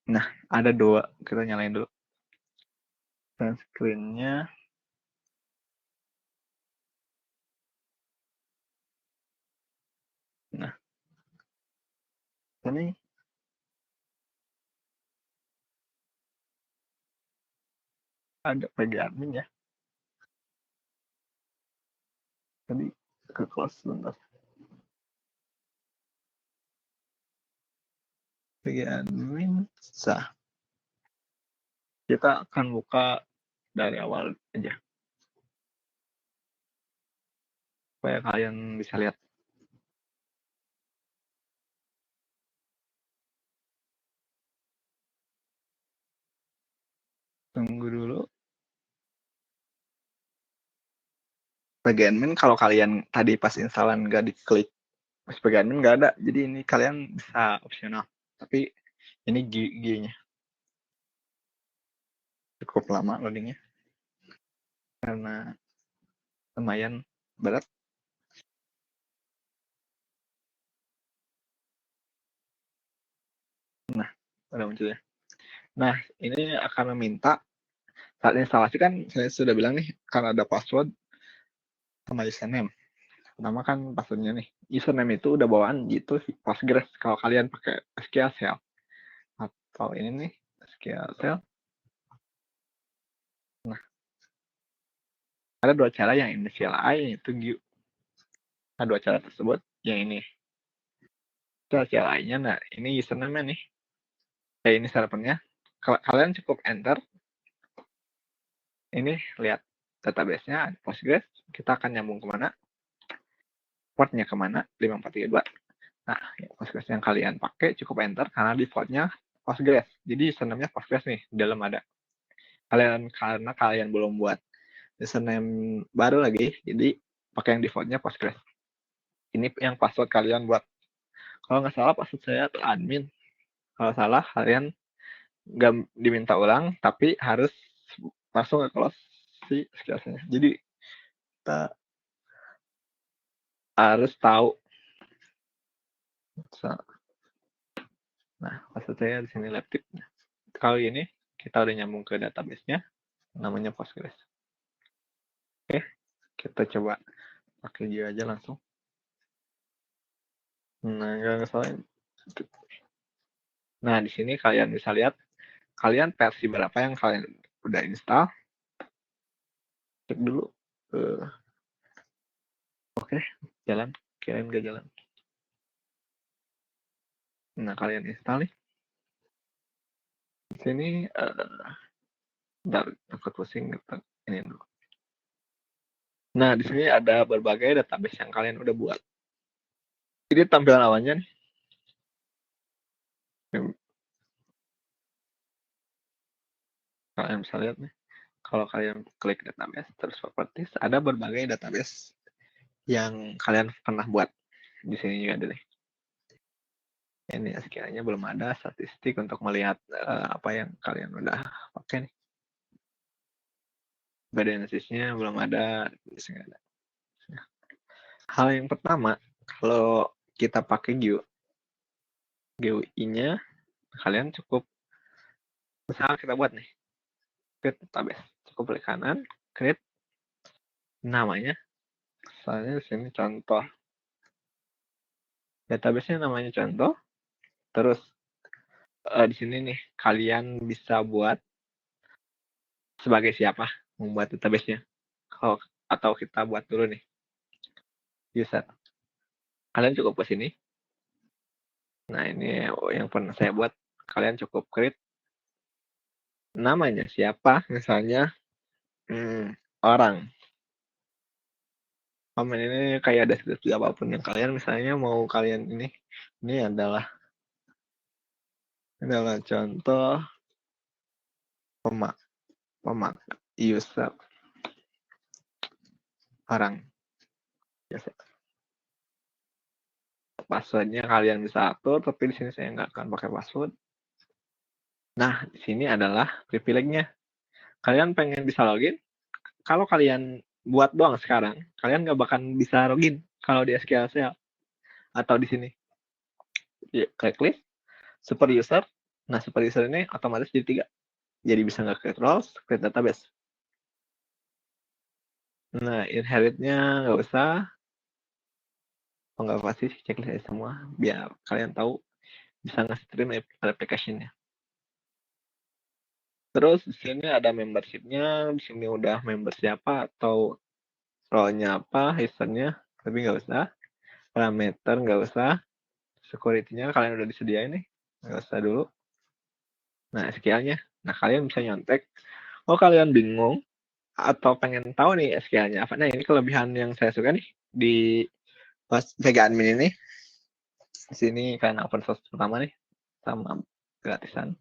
Nah, ada dua. Kita nyalain dulu. Dan screen-nya. Nah, ini ada PG admin ya. Tadi ke close sebentar. PG admin sah. Kita akan buka dari awal aja supaya kalian bisa lihat. Tunggu dulu. PG admin kalau kalian tadi pas instalan nggak diklik PG admin nggak ada, jadi ini kalian bisa opsional. Tapi ini G-nya cukup lama loadingnya karena lumayan berat. Nah, udah muncul ya. Nah, ini akan meminta saat instalasi kan saya sudah bilang nih, karena ada password sama username. Pertama kan passwordnya nih. Username itu udah bawaan gitu sih, Postgres kalau kalian pakai SQL Shell. Atau ini nih, SQL Shell. Nah, ada dua cara yang initialize, itu Vue. Nah, dua cara tersebut, yang ini. CLI-nya, nah ini username nih. Ini servernya. Kalian cukup enter. Ini lihat database-nya Postgres. Kita akan nyambung kemana? Portnya kemana? 5432. Nah, Postgres yang kalian pakai cukup enter karena defaultnya Postgres. Jadi username-nya Postgres nih, di dalam ada. Karena kalian belum buat username baru lagi, jadi pakai yang defaultnya Postgres. Ini yang password kalian buat. Kalau nggak salah password saya tuh admin. Kalau salah kalian nggak diminta ulang, tapi harus langsung ke close si skillsnya. Jadi kita harus tahu. Nah, maksud saya di sini laptop. Kali ini kita udah nyambung ke database-nya, namanya Postgres. Oke, kita coba pakai dia aja langsung. Nah, nggak salah. Nah, di sini kalian bisa lihat kalian versi berapa yang kalian udah install. Cek dulu. Oke, jalan. Kirain nggak jalan. Nah, kalian install nih. Di sini, bentar, takut pusing. Ini dulu. Nah, di sini ada berbagai database yang kalian udah buat. Ini tampilan awalnya nih. Kalian bisa lihat nih. Kalau kalian klik database, terus properties, ada berbagai database yang kalian pernah buat. Di sini juga ada nih. Ini sekiranya belum ada statistik untuk melihat apa yang kalian udah pakai nih. Badanasisnya belum ada, bisa ada. Hal yang pertama, kalau kita pakai GUI-nya, kalian cukup, misalnya kita buat nih, create database. Cukup klik kanan, create namanya. Misalnya di sini contoh. Database-nya namanya contoh. Terus di sini nih kalian bisa buat sebagai siapa membuat database-nya. Atau kita buat dulu nih user. Kalian cukup ke sini. Nah, ini yang pernah saya buat. Kalian cukup create namanya siapa, misalnya orang. Komen ini kayak deskripsi apapun yang kalian misalnya mau kalian ini adalah contoh pemak user orang biasa. Passwordnya kalian bisa atur, tapi di sini saya nggak akan pakai password. Nah, di sini adalah privilege-nya. Kalian pengen bisa login, kalau kalian buat doang sekarang, kalian nggak bakal bisa login kalau di SQL Shell atau di sini. Ya, klik list, super user. Nah, super user ini otomatis jadi 3. Jadi bisa nggak create roles, create database. Nah, inherit-nya nggak usah. Nggak pasti checklist aja semua, biar kalian tahu bisa nge-stream application-nya. Terus di sini ada membership-nya, di sini udah member siapa atau role-nya apa, user-nya, tapi nggak usah. Parameter nggak usah. Security-nya kalian udah disediain nih, nggak usah dulu. Nah, SQL-nya. Nah, kalian bisa nyontek. Oh, kalian bingung atau pengen tahu nih SQL-nya apa. Nah, ini kelebihan yang saya suka nih di Vega Admin ini. Di sini karena open source pertama nih, sama gratisan.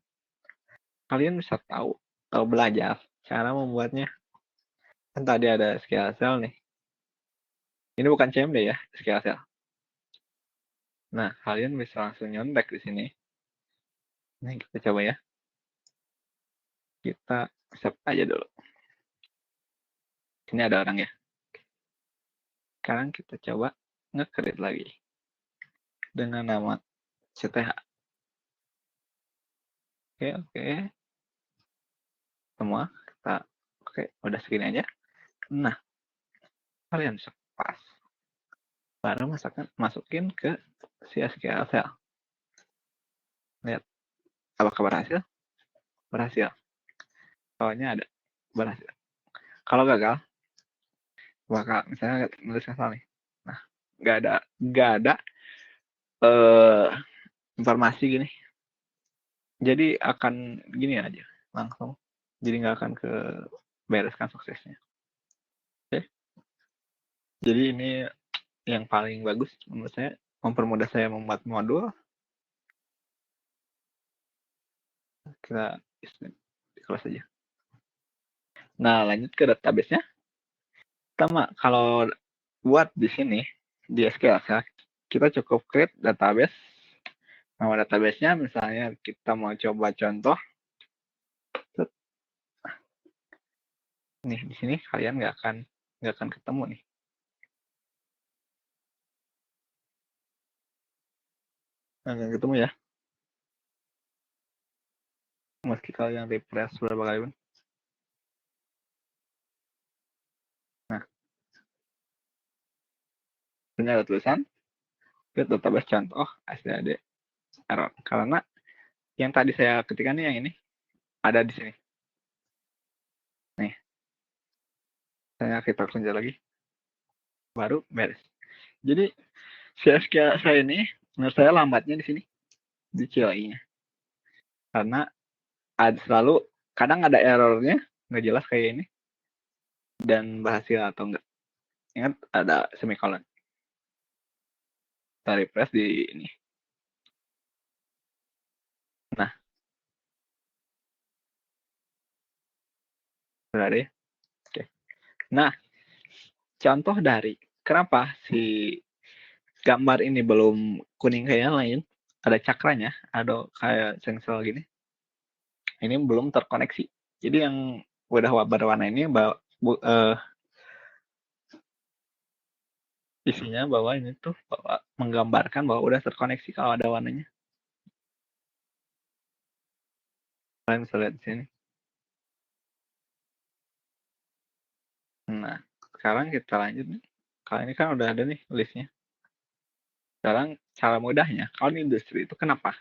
Kalian bisa tahu belajar cara membuatnya. Kan tadi ada SQL Shell nih. Ini bukan CMD ya, SQL Shell. Nah, kalian bisa langsung nyontek di sini. Nah, kita coba ya. Kita save aja dulu. Ini ada orang ya. Sekarang kita coba nge-create lagi dengan nama CTH. Oke. Semua kita udah segini aja. Nah, kalian pas. Baru masukin ke si SQL Shell. Lihat. Apakah berhasil? Berhasil. Soalnya ada berhasil. Kalau gagal, bakal misalnya nulisnya salah nih. Nah, nggak ada informasi gini. Jadi akan gini aja langsung. Jadi nggak akan ke bereskan suksesnya. Oke. Jadi ini yang paling bagus menurut saya, mempermudah saya membuat modul. Kita close aja. Nah, lanjut ke database-nya. Pertama, kalau buat di sini di SQL kita cukup create database. Nama database-nya misalnya kita mau coba contoh. Nih di sini kalian nggak akan ketemu nih. Nggak ketemu ya. Meski kalian refresh beberapa kali pun. Nah, ini ada tulisan create database contoh SDAD error, karena yang tadi saya ketikkan yang ini ada di sini. Nih, kita kerja lagi, baru beres. Jadi SQL saya ini menurut saya lambatnya di sini di CLI-nya, karena selalu kadang ada errornya nggak jelas kayak ini dan berhasil atau enggak. Ingat ada semicolon. Kita refresh di ini. Nah, sudah ada ya. Oke. Nah, contoh dari kenapa si gambar ini belum kuning kayak yang lain, ada cakranya, ada kayak sensor gini. Ini belum terkoneksi. Jadi yang udah berwarna ini isinya bahwa ini tuh menggambarkan bahwa udah terkoneksi kalau ada warnanya. Kalian bisa lihat di sini. Nah, sekarang kita lanjut nih. Kalau ini kan udah ada nih listnya. Sekarang cara mudahnya, kalau di industri itu kenapa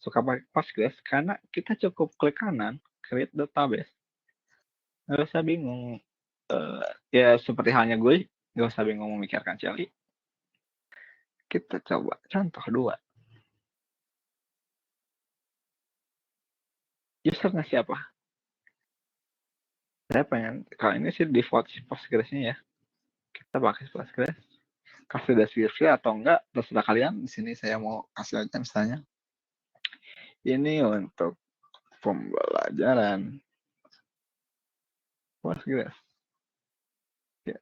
suka pakai Postgres? Karena kita cukup klik kanan, create database. Nggak usah bingung. Ya seperti halnya gue, nggak usah bingung memikirkan CLI. Kita coba contoh 2. Usernya siapa? Saya pengen, kalau ini sih default Postgres-nya ya. Kita pakai Postgres. Kasih deskripsi atau enggak, terserah kalian. Di sini saya mau kasih aja misalnya. Ini untuk pembelajaran Postgres. Ya.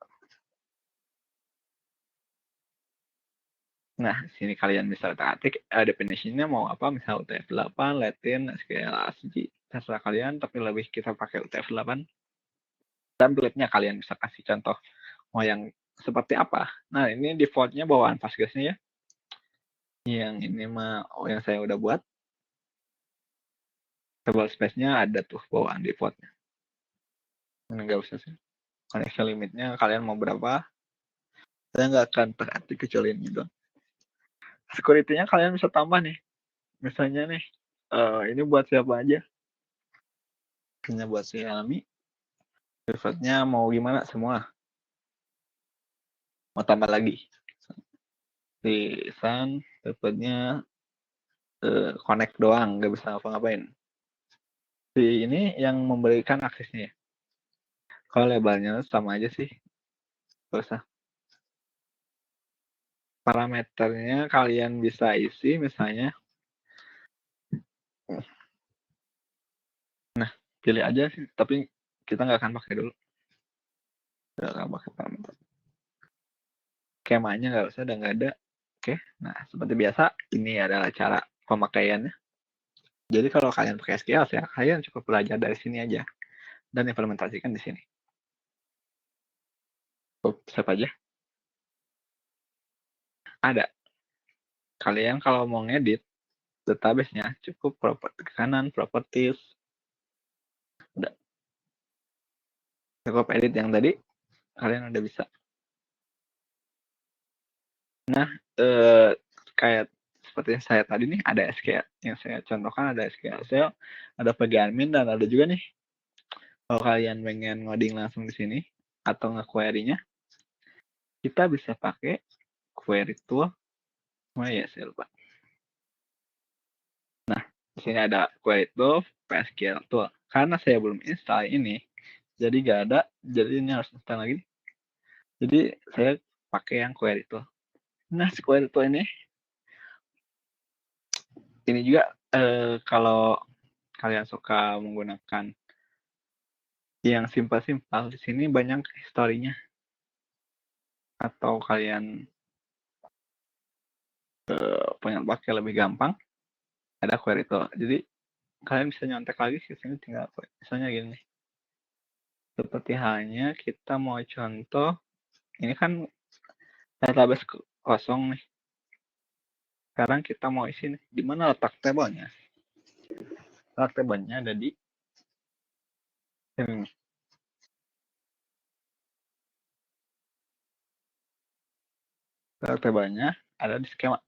Nah, sini kalian bisa ketik definition-nya mau apa, misal UTF-8, Latin, SQL, ASCII, terserah kalian, tapi lebih kita pakai UTF-8. Template-nya kalian bisa kasih contoh mau yang seperti apa. Nah, ini default-nya bawaan Postgres-nya ya. Yang ini mah yang saya udah buat. Table space-nya ada tuh bawaan default-nya. Ini nggak usah sih. Connection limit-nya kalian mau berapa? Saya nggak akan terhati kecuali ini doang. Security-nya kalian bisa tambah nih. Misalnya nih, ini buat siapa aja? Ini buat si Helmi. Private-nya mau gimana semua? Mau tambah lagi? Si San, private-nya connect doang, nggak bisa apa-ngapain. Si ini yang memberikan aksesnya ya. Kalau labelnya sama aja sih. Nggak usah. Parameternya kalian bisa isi misalnya. Nah, pilih aja sih, tapi kita nggak akan pakai dulu. Nggak akan pakai parameter. Skemanya nggak usah, udah nggak ada. Oke, nah seperti biasa, ini adalah cara pemakaiannya. Jadi kalau kalian pakai SQL ya, kalian cukup belajar dari sini aja dan implementasikan di sini. Siapa aja? Ada. Kalian kalau mau ngedit database-nya, cukup properti ke kanan, properties. Udah. Cukup edit yang tadi, kalian udah bisa. Nah, kayak seperti yang saya tadi nih, ada SQL. Yang saya contohkan ada SQL, ada PG admin, dan ada juga nih, kalau kalian pengen ngoding langsung di sini, atau nge-query-nya, kita bisa pakai query tool. Ya, saya lupa. Nah, di sini ada query tool, PSQL tool. Karena saya belum install ini, jadi nggak ada, jadi ini harus install lagi. Jadi saya pakai yang query tool. Nah, si query tool ini juga kalau kalian suka menggunakan yang simpel-simpel, di sini banyak historinya. Atau kalian pengen pakai lebih gampang, ada query tool. Jadi kalian bisa nyontek lagi di sini, tinggal misalnya gini. Seperti halnya kita mau contoh, ini kan database kosong nih. Sekarang kita mau isi nih, di mana letak tabelnya? Letak tabelnya ada di sini. Letak tabelnya ada di skema.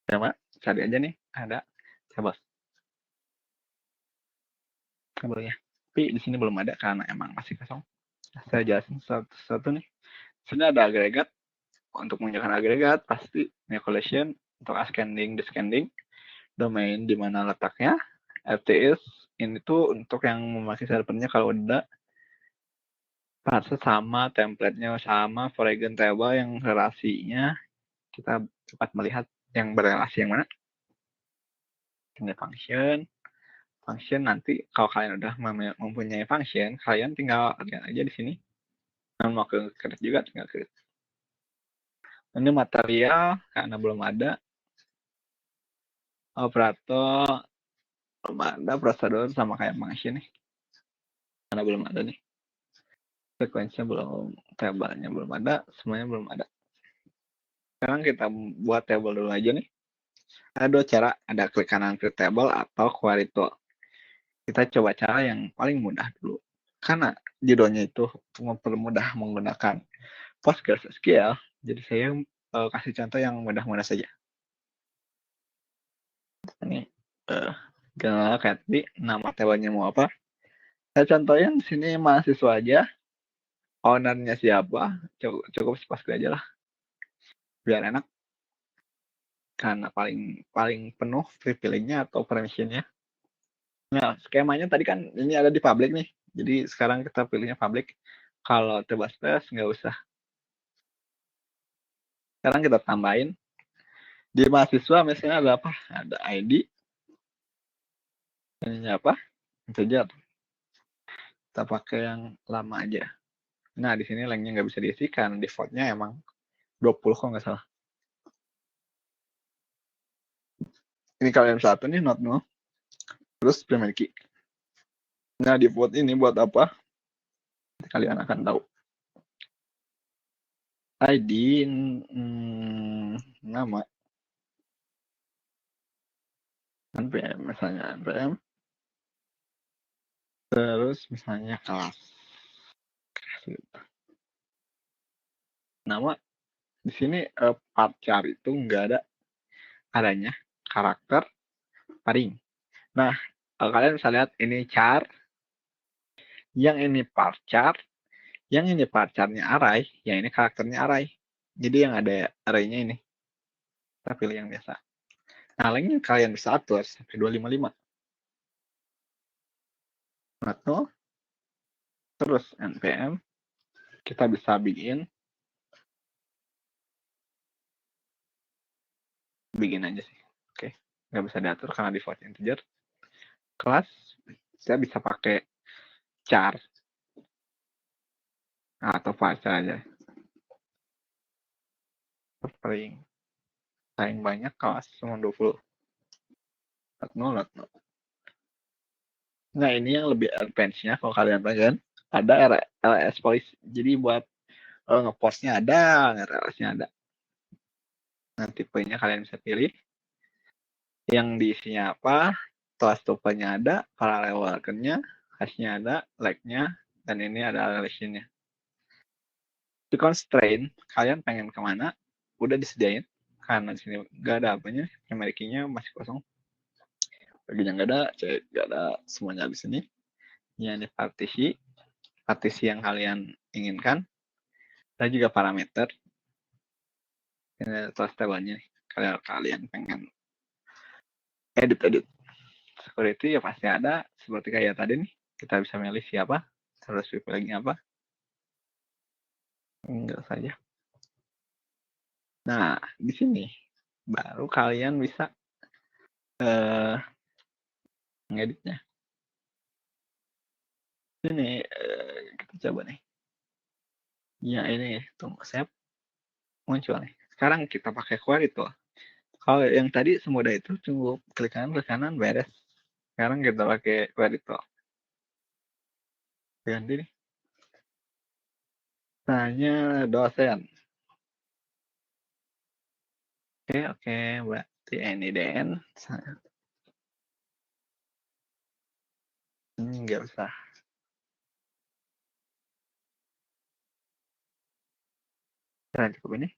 Skema, cari aja nih, ada tabelnya. Tapi di sini belum ada karena emang masih kosong. Saya jelasin satu-satu nih. Sini ada agregat. Untuk menggunakan agregat, pasti new collection untuk ascending, descending, domain di mana letaknya, FTS ini tuh untuk yang memakai servernya kalau udah parse sama, template-nya sama, foreign table yang relasinya kita dapat melihat yang berrelasi yang mana. Ini function nanti kalau kalian udah mempunyai function, kalian tinggal lihat aja di sini. Mau ke create juga tinggal create. Ini material karena belum ada. Operator belum ada, prosedur sama kayak function nih. Karena belum ada nih. Sequence-nya belum, table-nya belum ada, semuanya belum ada. Sekarang kita buat table dulu aja nih. Ada 2 cara, ada klik kanan create table atau query tool. Kita coba cara yang paling mudah dulu. karena judulnya itu mempermudah menggunakan PostgreSQL, jadi saya kasih contoh yang mudah-mudah saja. Ini general kayak tadi, nama tabelnya mau apa? Saya contohin di sini mahasiswa aja, ownernya siapa, cukup Postgre aja lah, biar enak. Karena paling penuh privilege-nya atau permission-nya. Nah, skemanya tadi kan ini ada di public nih. Jadi sekarang kita pilihnya public. Kalau terbatas nggak usah. Sekarang kita tambahin. Di mahasiswa misalnya ada apa? Ada ID. Ini apa? Integer. Kita pakai yang lama aja. Nah, di sini lengnya nggak bisa diisi karena default-nya emang 20 kok nggak salah. Ini kalian satu nih, not null. Terus primary key. Nah, default ini buat apa? Kalian akan tahu. ID nama npm, misalnya npm, terus misalnya kelas. Nama di sini part char itu nggak ada, adanya karakter paring. Nah, kalian bisa lihat ini char, yang ini part char, yang ini part charnya array, yang ini karakternya array. Jadi yang ada arraynya ini. Kita pilih yang biasa. Nah, lengnya kalian bisa atur sampai 255. Atau terus npm, kita bisa bikin aja sih. Oke, nggak bisa diatur karena default integer. Kelas, saya bisa pakai char atau pacar aja. Paling banyak kelas cuma 20. Not null. Nah, ini yang lebih advance-nya kalau kalian pengen ada LS policy. Jadi buat ngepost-nya ada, nge-LS-nya ada. Nah, tipenya kalian bisa pilih. Yang diisinya apa, kelas topenya ada, parallel worker-nya, hash-nya ada, lag-nya, dan ini ada relation-nya. Di constraint, kalian pengen kemana, udah disediain. Karena di sini nggak ada apanya, primary key-nya masih kosong. Baginya nggak ada, cek nggak ada, semuanya di sini. Ini partisi yang kalian inginkan. Dan juga parameter. Ini kelas tabelnya nih. Kalau kalian pengen edit security ya pasti ada. Seperti kayak tadi nih, kita bisa milih siapa, terus pilihnya apa. Enggak saja. Nah, di sini baru kalian bisa ngeditnya. Ini kita coba nih. Ya ini tunggu save muncul nih. Sekarang kita pakai query tool. Kalau yang tadi semudah itu cukup klik kanan beres. Sekarang kita pakai query tool. Ganti nih. Tanya dosen. Oke, berarti NIDN. Nggak usah. Kalian cukup ini.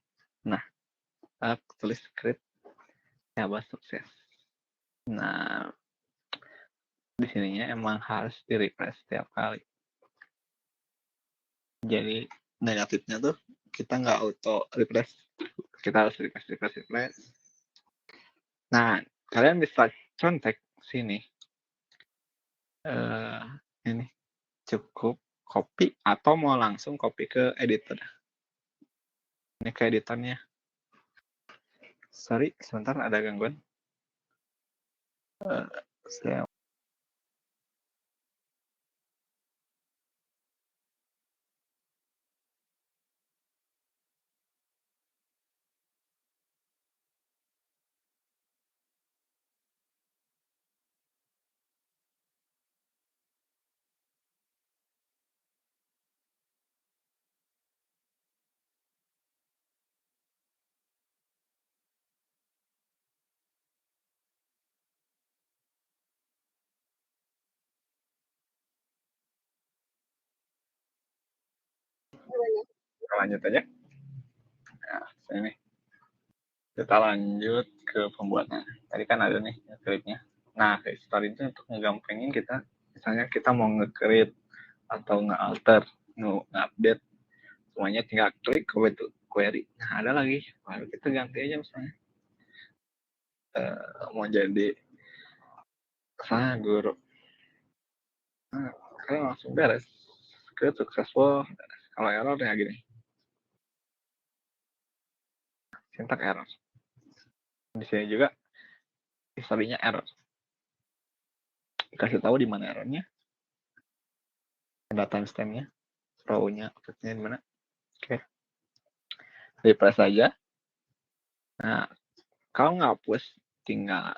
Nah, aku tulis script Java sukses. Nah, di sininya emang harus di refresh setiap kali. Jadi negatifnya tuh kita nggak auto refresh, kita harus refresh. Nah, kalian bisa contek sini. Ini cukup copy atau mau langsung copy ke editor. Ini ke editornya. Sorry, sebentar ada gangguan. Saya lanjut aja. Nah, sini kita lanjut ke pembuatan. Tadi kan ada nih create-nya. Nah, create story itu untuk ngegampangin kita, misalnya kita mau nge-create atau nge-alter, nge-update, semuanya tinggal klik ke query. Nah, ada lagi, lalu kita ganti aja misalnya. Mau jadi guru. Nah, kalian langsung beres. Create successful. Kalau error ya gini. Syntax error. Di sini juga historinya error. Dikasih tahu di mana errornya, ada timestampnya, row-nya, output-nya di mana. Oke. Refresh aja. Nah, kalau nggak hapus, tinggal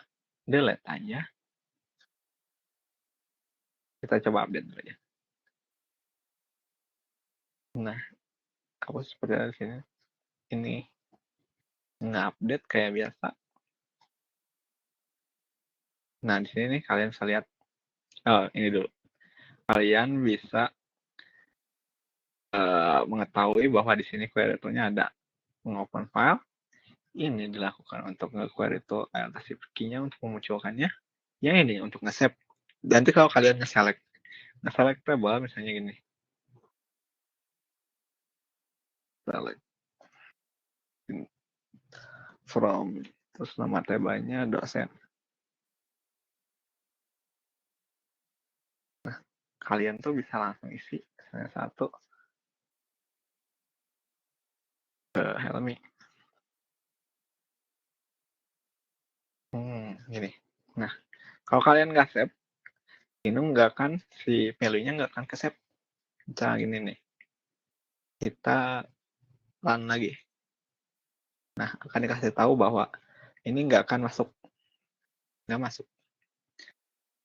delete aja. Kita coba update dulu aja. Nah, hapus seperti ada di sini. Ini nggak update kayak biasa. Nah, di sini nih kalian bisa lihat. Oh, ini dulu. Kalian bisa mengetahui bahwa di sini query tool-nya ada mengopen file. Ini dilakukan untuk nge-query tool alternative key-nya untuk memunculkannya. Yang ini untuk nge-save. Nanti kalau kalian nge-select table misalnya gini. Select from, terus nama table-nya dosen. Nah, kalian tuh bisa langsung isi misalnya satu Helmi. Gini. Nah, kalau kalian nggak save, ini nggak akan, si value-nya nggak akan ke-save. Misalnya gini nih. Kita run lagi. Nah, akan dikasih tahu bahwa ini nggak akan masuk. Nggak masuk.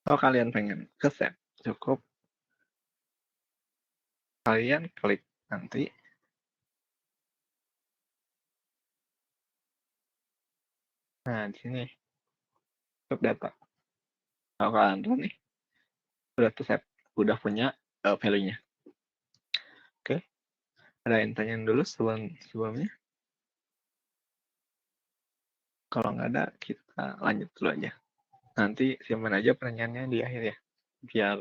Kalau kalian pengen ke-save, cukup kalian klik nanti. Nah, di sini untuk data. Kalau kalian run nih, udah ke-save, udah punya value-nya. Oke. Ada yang tanyain dulu sebelumnya? Kalau nggak ada, kita lanjut dulu aja. Nanti simpan aja pertanyaannya di akhir ya. Biar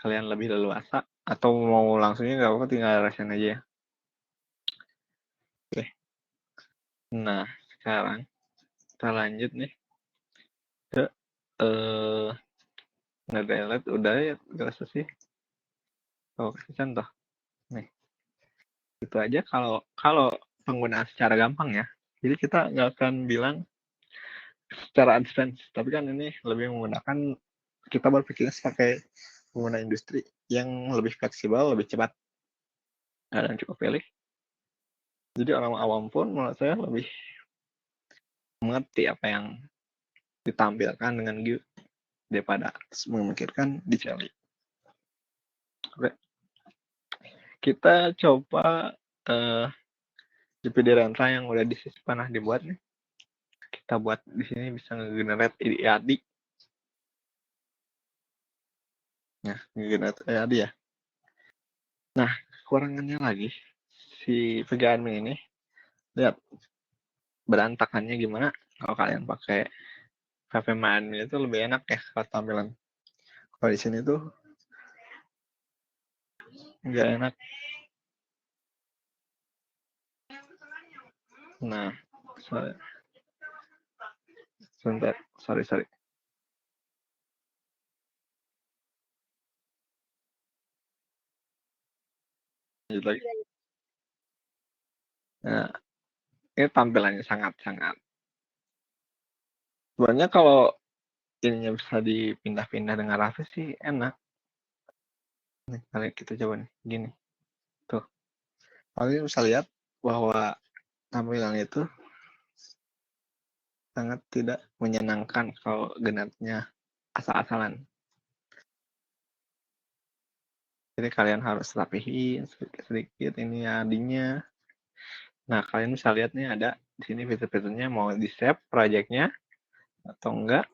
kalian lebih leluasa. Atau mau langsungnya nggak apa-apa, tinggal rasain aja ya. Oke. Nah, sekarang kita lanjut nih ke nge-delete. Udah ya, udah selesai. Oh, kasih contoh. Nih. Itu aja kalau penggunaan secara gampang ya. Jadi kita nggak akan bilang secara advance, tapi kan ini lebih menggunakan, kita berpikir sebagai pengguna industri yang lebih fleksibel, lebih cepat, dan cukup pilih. Jadi orang awam pun menurut saya lebih mengerti apa yang ditampilkan dengan Git daripada memikirkan dicari. Oke. Kita coba GPD Rentra yang udah pernah dibuat nih. Kita buat di sini bisa nge-generate IAD. Nah, nge-generate IAD ya. Nah, kekurangannya lagi, si VGAdmin ini, lihat berantakannya gimana. Kalau kalian pakai VPMadmin itu lebih enak ya kalau tampilan. Kalau di sini tuh nggak enak. Nah, sebentar, sorry. Lanjut lagi. Nah, ini tampilannya sangat-sangat. Sebenarnya kalau ininya bisa dipindah-pindah dengan rapi sih enak. Nih, kalian kita coba nih, gini. Tuh. Kalian bisa lihat bahwa tampilan itu sangat tidak menyenangkan kalau genapnya asal-asalan. Jadi kalian harus rapihin sedikit ini adinya. Nah, kalian bisa lihat nih ada di sini fitur-fiturnya, mau di-save project-nya atau enggak.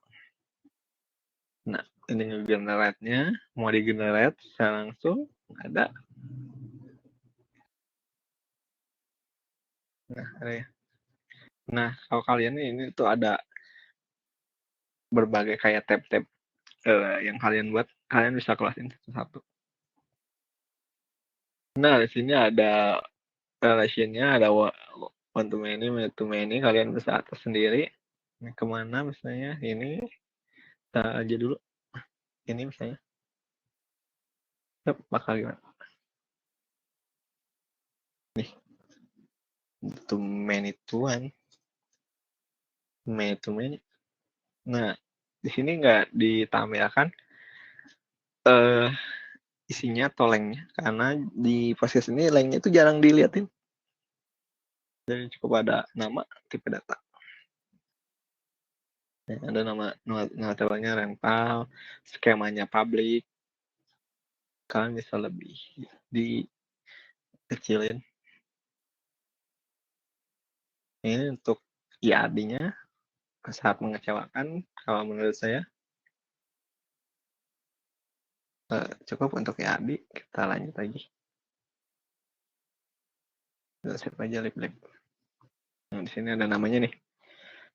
Nah, ini nge-generate-nya, mau di-generate secara langsung, ada. Nah, ada ya. Nah, kalau kalian ini tuh ada berbagai kayak tab-tab yang kalian buat, kalian bisa close-in satu-satu. Nah, di sini ada relation-nya, ada one to many, many to many, kalian bisa atur sendiri. Ini kemana misalnya, ini kita aja dulu. Ini misalnya, bakal gimana? Nih, to many to one, many to many. Nah, di sini nggak ditampilkan isinya atau lengnya, karena di podcast ini lengnya itu jarang diliatin. Jadi cukup ada nama, tipe data. Ya, ada nama tabelnya rental, skemanya public. Kalian bisa lebih dikecilin. Ini untuk IAD-nya sangat mengecewakan kalau menurut saya. Cukup untuk IAD, kita lanjut lagi. Kita save aja lip-lip. Nah, di sini ada namanya nih.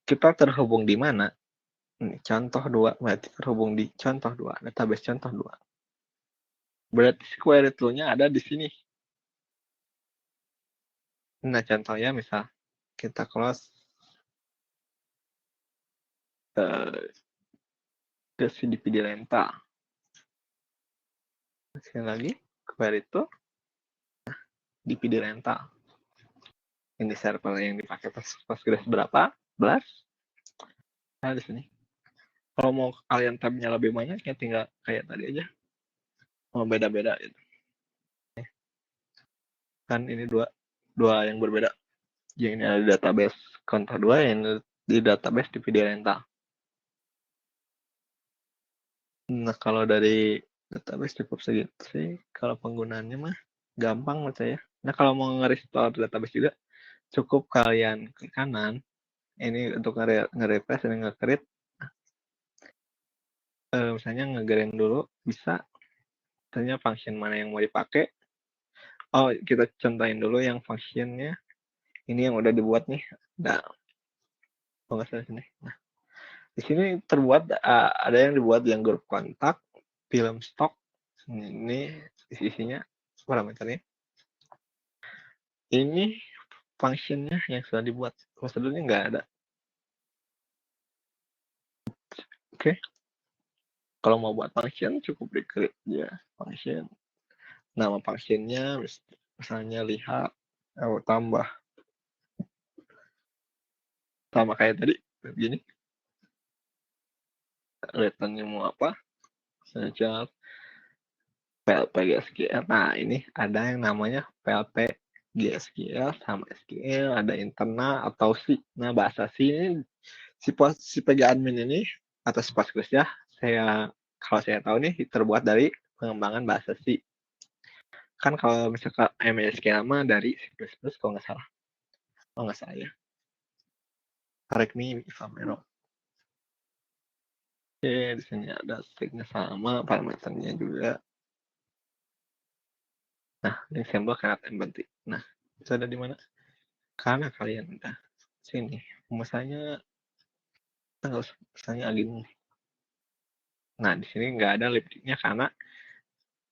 Kita terhubung di mana? Ini contoh 2, berarti terhubung di contoh 2, database contoh 2. Berarti query tool-nya ada di sini. Nah, contohnya misal kita close ke CDP di rental. Sekali lagi, query tool DPD rental. Ini server yang dipakai Postgres berapa? 11. Nah, di sini. Kalau mau kalian tabnya lebih banyak, ya tinggal kayak tadi aja. Mau beda-beda gitu. Kan ini dua yang berbeda. Yang ini ada di database contoh 2, yang di database DPD rental. Nah, kalau dari database cukup segitu sih. Kalau penggunaannya mah gampang menurut saya. Nah, kalau mau nge-restore database juga, cukup kalian ke kanan. Ini untuk nge-refresh dan nge-create. Misalnya nge-grant dulu, bisa. Misalnya function mana yang mau dipakai. Oh, kita contohin dulu yang functionnya. Ini yang udah dibuat nih. Nah, nggak salah sini. Nah, di sini terbuat ada yang dibuat yang grup kontak, film stock. Ini isinya parameternya. Ini functionnya yang sudah dibuat. Prosedurnya nggak ada. Oke. Kalau mau buat function cukup diklik ya function. Nama functionnya misalnya lihat tambah sama kayak tadi begini. Returnnya mau apa? Saja PLP GSQL. Nah, ini ada yang namanya PLP GSQL sama SQL, ada internal atau C. Nah, bahasa C ini si PG admin ini atau si Postgres ya, kalau saya tahu nih terbuat dari pengembangan bahasa C. Kan kalau misalkan MySQL mah dari C++ kalau nggak salah. Oh, nggak salah ya. Correct me if I'm wrong. Oke, di sini ada stringnya sama, parameternya juga. Nah, ini symbol cannot empty. Nah, itu ada di mana? Karena kalian udah sini. Misalnya, nggak usah, misalnya agin. Nah, di sini nggak ada liptiknya karena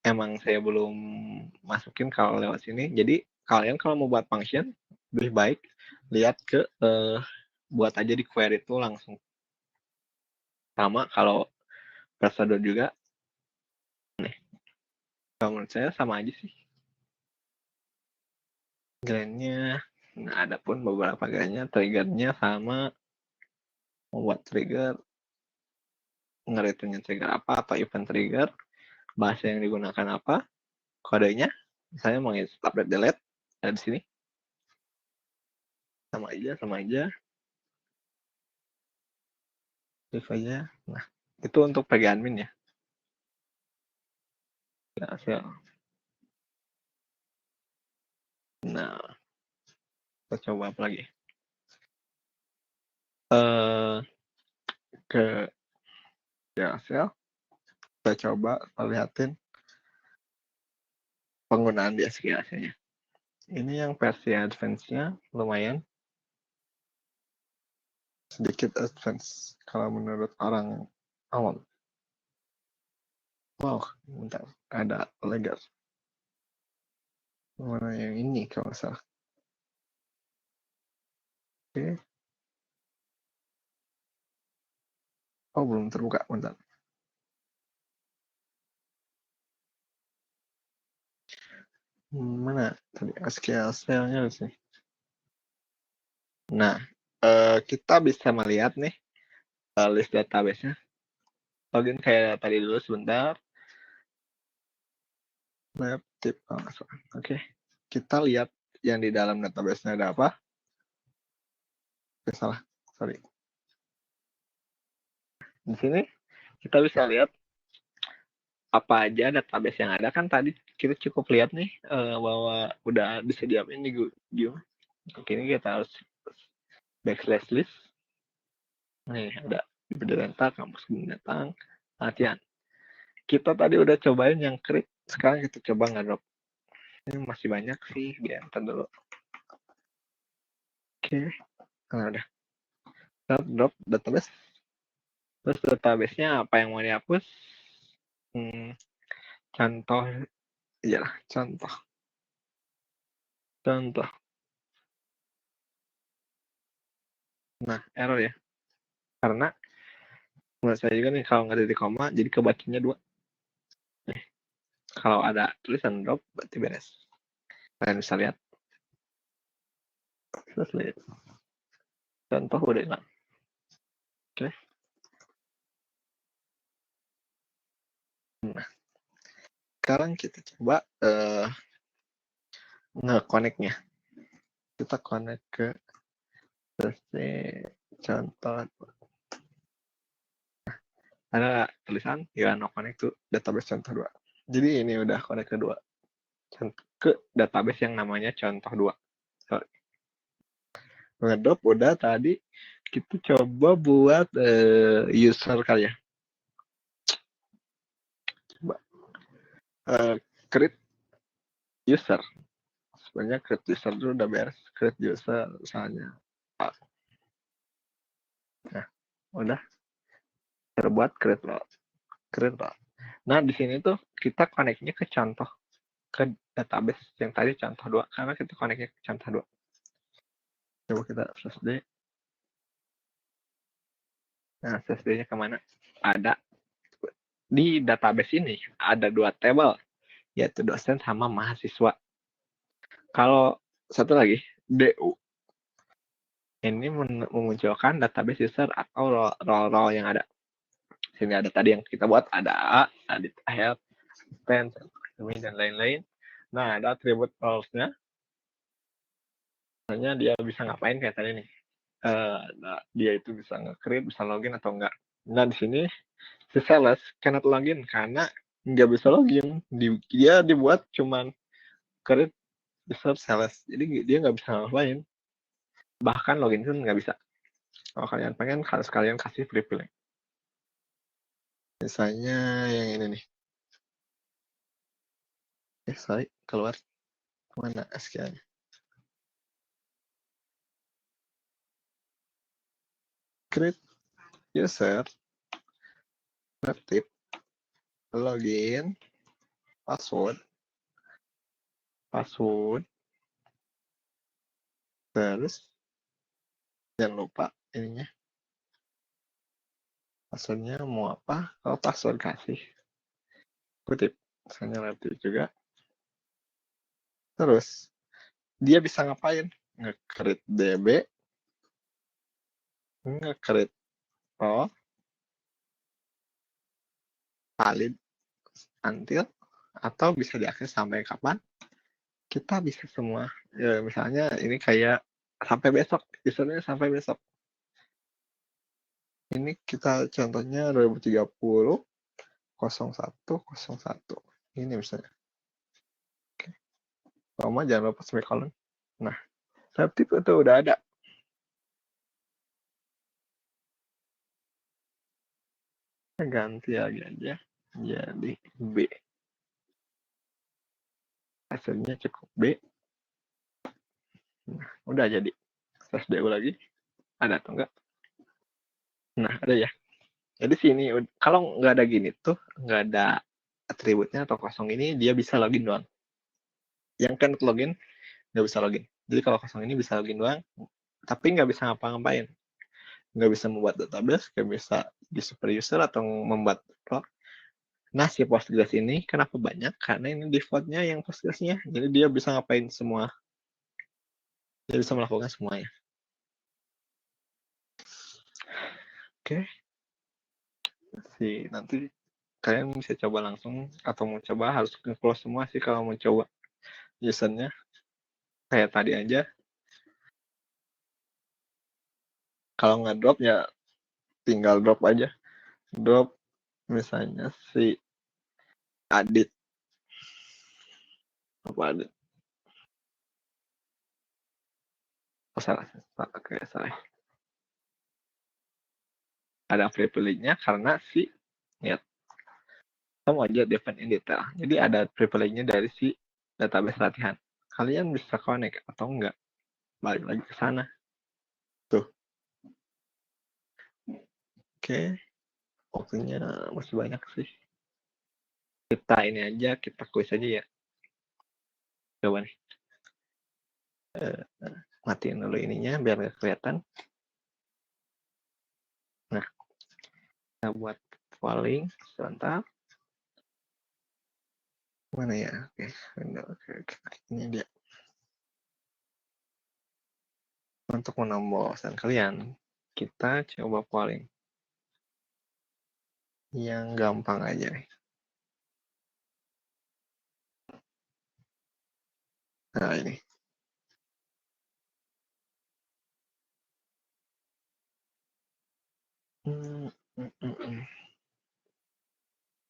emang saya belum masukin kalau lewat sini. Jadi, kalian kalau mau buat function, lebih baik lihat ke buat aja di query itu langsung. Sama kalau prosedur juga. Nih, kalau menurut saya sama aja sih. Grandnya, nah ada pun beberapa grandnya, triggernya sama. Membuat trigger, nge-returnnya trigger apa atau event trigger, bahasa yang digunakan apa, kodenya, misalnya mau update delete, ada di sini. Sama aja. Save aja. Nah, itu untuk PG admin ya. Hasil. Nah, kita coba apa lagi? Ke hasil. Kita coba lihatin penggunaan di SQL-nya. Ini yang versi advance-nya lumayan sedikit advance kalau menurut orang awam. Wow, bentar, ada legal. Mana yang ini kalau nggak salah. Oke. Oh, belum terbuka, bentar. Mana tadi SQL-nya sih? Nah, kita bisa melihat nih list database-nya. Login kayak tadi dulu sebentar. Lab tip. Oh, oke. Kita lihat yang di dalam database-nya ada apa. Oke, salah. Sorry. Di sini kita bisa lihat apa aja database yang ada. Kan tadi kita cukup lihat nih bahwa udah disediain di Google. Oke, ini kita harus backslash list. Nih ada Bidadata, kampus binatang, latihan. Kita tadi udah cobain yang create, sekarang kita coba nge-drop. Ini masih banyak sih, biar enter dulu. Oke, nah udah. Kita drop database. Terus database-nya apa yang mau dihapus? Contoh, iyalah, contoh. Nah, error ya. Karena menurut saya juga nih, kalau nggak ada di koma, jadi kebacanya 2. Nih, kalau ada tulisan drop, berarti beres. Kalian bisa lihat. Terus lihat. Contoh udah hilang. Oke. Nah, sekarang kita coba nge-connect-nya. Kita connect ke contoh. Ada tulisan ya no connect to database contoh 2. Jadi ini udah connect kedua. Ke database yang namanya contoh 2. Sorry. Ngedrop udah tadi. Kita coba buat user kali ya. Coba create user. Sebenarnya create user dulu udah beres. Create user misalnya. Nah, udah terbuat create role. Nah, di sini tuh kita connect-nya ke contoh, ke database yang tadi contoh 2, karena kita connect-nya ke contoh 2. Coba kita slash D. Nah, slash D-nya kemana? Ada. Di database ini ada 2 table, yaitu dosen sama mahasiswa. Kalau satu lagi, DU. Ini memunculkan database user atau role-role yang ada. Sini ada tadi yang kita buat, ada edit, help, pen, dan lain-lain. Nah, ada attribute roles-nya. Misalnya dia bisa ngapain kayak tadi nih. Dia itu bisa nge-create, bisa login atau enggak. Nah, di sini si sales cannot login karena nggak bisa login. Dia dibuat cuman create user sales. Jadi dia nggak bisa ngapain. Bahkan login pun nggak bisa. Kalau kalian pengen, harus kalian kasih privilege. Misalnya yang ini nih. Sorry, keluar. Mana SQL-nya? Create user, tip, login, password, terus jangan lupa ininya. Passwordnya mau apa? Kalau password kasih. Kutip. Misalnya nanti juga. Terus, dia bisa ngapain? Nge-create DB, nge-create role, valid until, atau bisa diakses sampai kapan? Kita bisa semua. Ya, misalnya ini kayak sampai besok. Usernya sampai besok. Ini kita contohnya 2030 0101. Ini misalnya. Oke. Koma jangan lupa semikolon. Nah, tip itu udah ada. Ganti lagi aja jadi B. Hasilnya cukup B. Nah, udah jadi. Tes DU lagi. Ada atau enggak? Nah, ada ya. Jadi sini kalau nggak ada gini tuh, nggak ada atributnya atau kosong ini, dia bisa login doang. Yang kan login nggak bisa login. Jadi kalau kosong ini bisa login doang, tapi nggak bisa ngapa-ngapain. Nggak bisa membuat database, nggak bisa di super user atau membuat log. Nah, si Postgres ini kenapa banyak? Karena ini defaultnya yang Postgres-nya. Jadi dia bisa ngapain semua. Dia bisa melakukan semuanya. Oke. Nanti kalian bisa coba langsung atau mau coba harus nge-close semua sih kalau mau coba usernya. Kayak tadi aja. Kalau nggak drop ya tinggal drop aja. Drop misalnya si Adit. Apa Adit? Oh, salah. Oke, salah. Ada privilege-nya karena si lihat kamu aja define in detail. Jadi ada privilege-nya dari si database latihan. Kalian bisa connect atau enggak? Balik lagi ke sana. Tuh. Oke. Waktunya masih banyak sih. Kita ini aja, kita quiz aja ya. Coba nih. Matiin dulu ininya biar nggak kelihatan. Nah, kita buat polling sebentar. Mana ya? Oke, ini dia. Untuk menambah wawasan kalian, kita coba polling yang gampang aja nih. Nah, ini.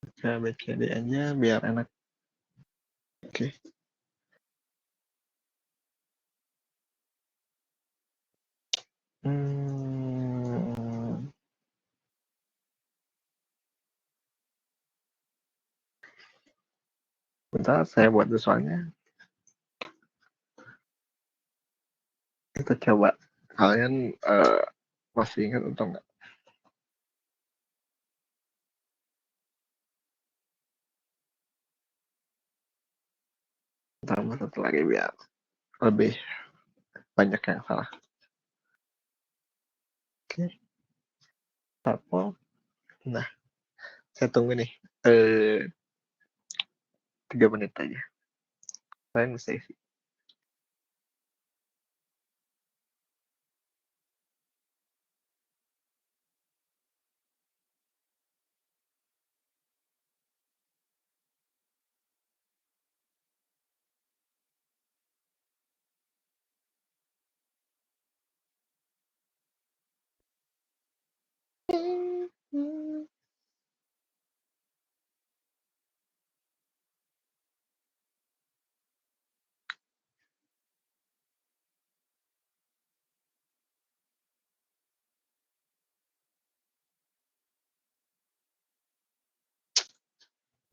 Kita BCD aja biar enak. Oke. Bentar, saya buat soalnya. Kita coba. Kalian masih ingat atau enggak? Tambah satu lagi biar lebih banyak yang salah. Oke. Tapol. Nah, saya tunggu nih. 3 menit aja. Kalian bisa isi.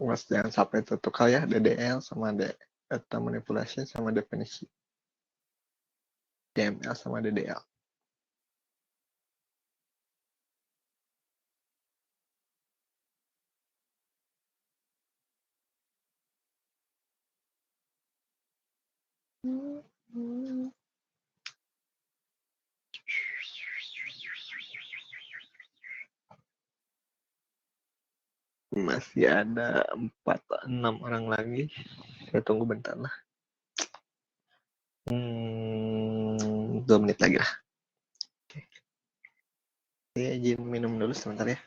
Mas jangan sampai tutup kali ya, DDL sama data manipulation sama definisi. DML sama DDL. Masih ada 4-6 orang lagi. Saya tunggu bentar lah. 2 menit lagi lah. Oke. Saya izin minum dulu sebentar ya.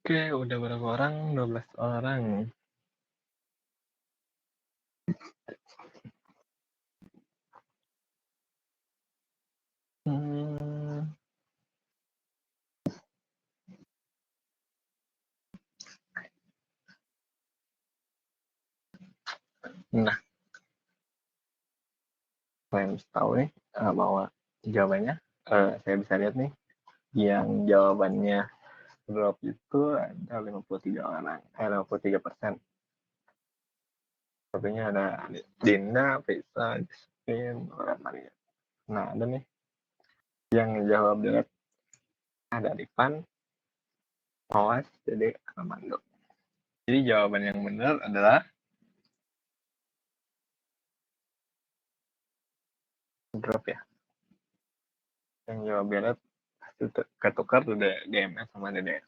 Oke, udah berapa orang? 12 orang. Hmm, nah, saya harus tahu nih bahwa jawabannya, saya bisa lihat nih, yang jawabannya drop itu ada 53 orang, 53%. Satunya ada Dinda, Faisal, Justin, Lola Maria. Nah, ada nih yang jawab direct, ada Rifan, Awas, jadi Armando. Jadi jawaban yang benar adalah drop ya. Yang jawab direct itu ketukar tuh DMS sama Dede.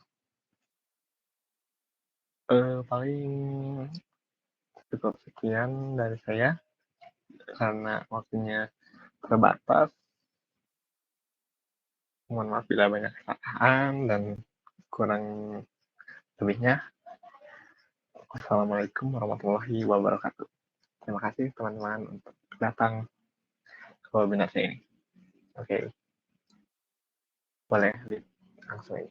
Paling cukup sekian dari saya karena waktunya terbatas. Mohon maaf bila banyak kesalahan dan kurang lebihnya. Wassalamualaikum warahmatullahi wabarakatuh. Terima kasih teman-teman untuk datang ke webinar saya ini. Oke, boleh langsung ini.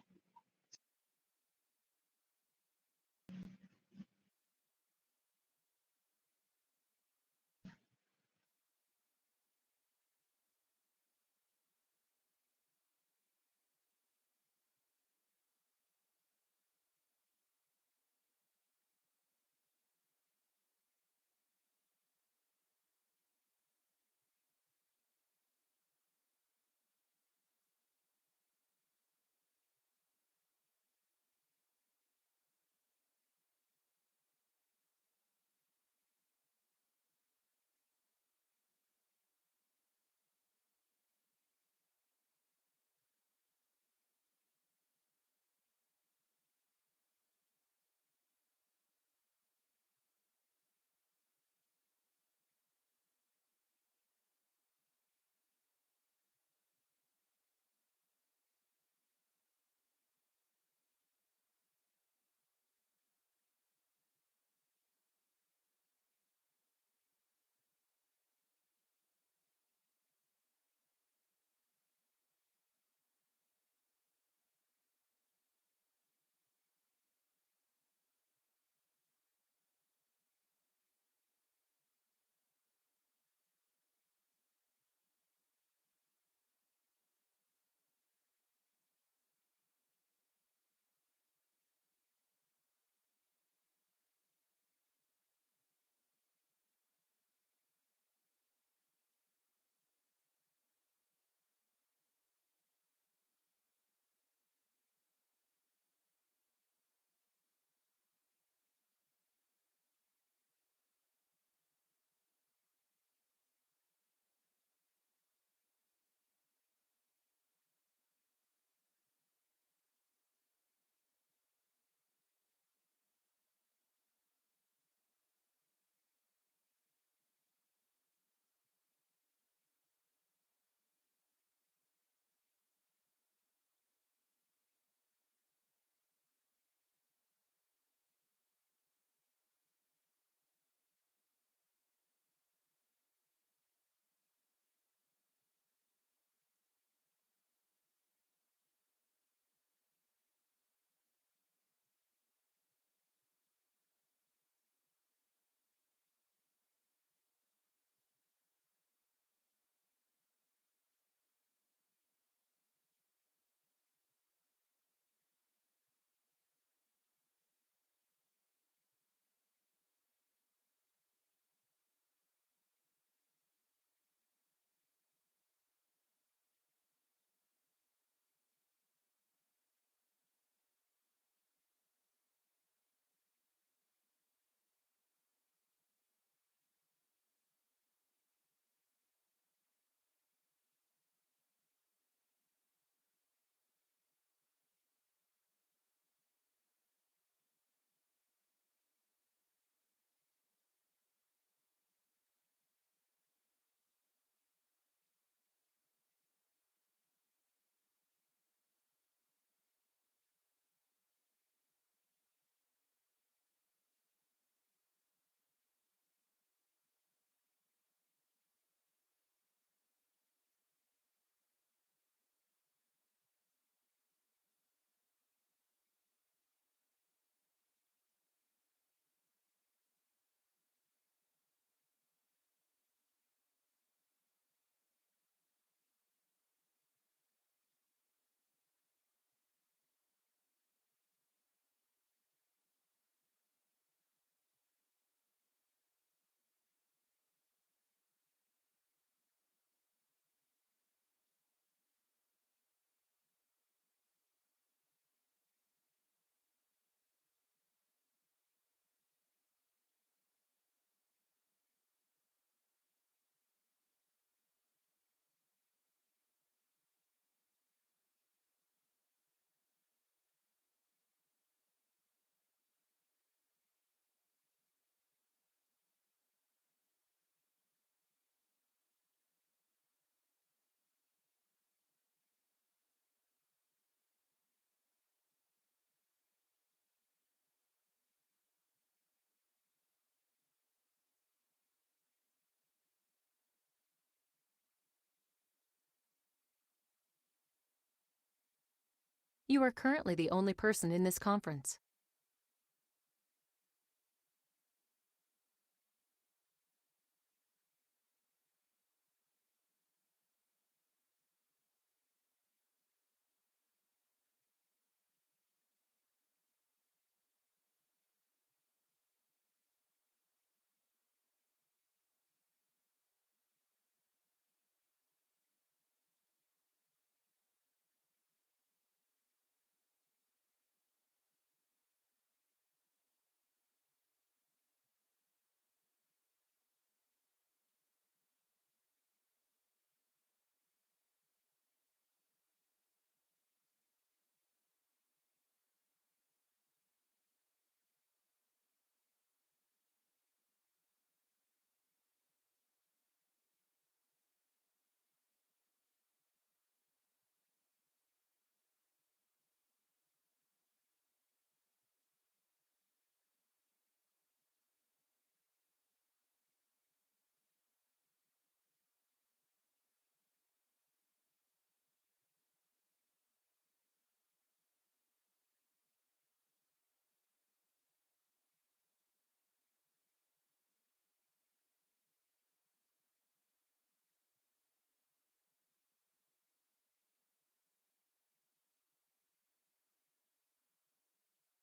You are currently the only person in this conference.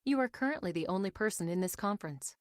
You are currently the only person in this conference.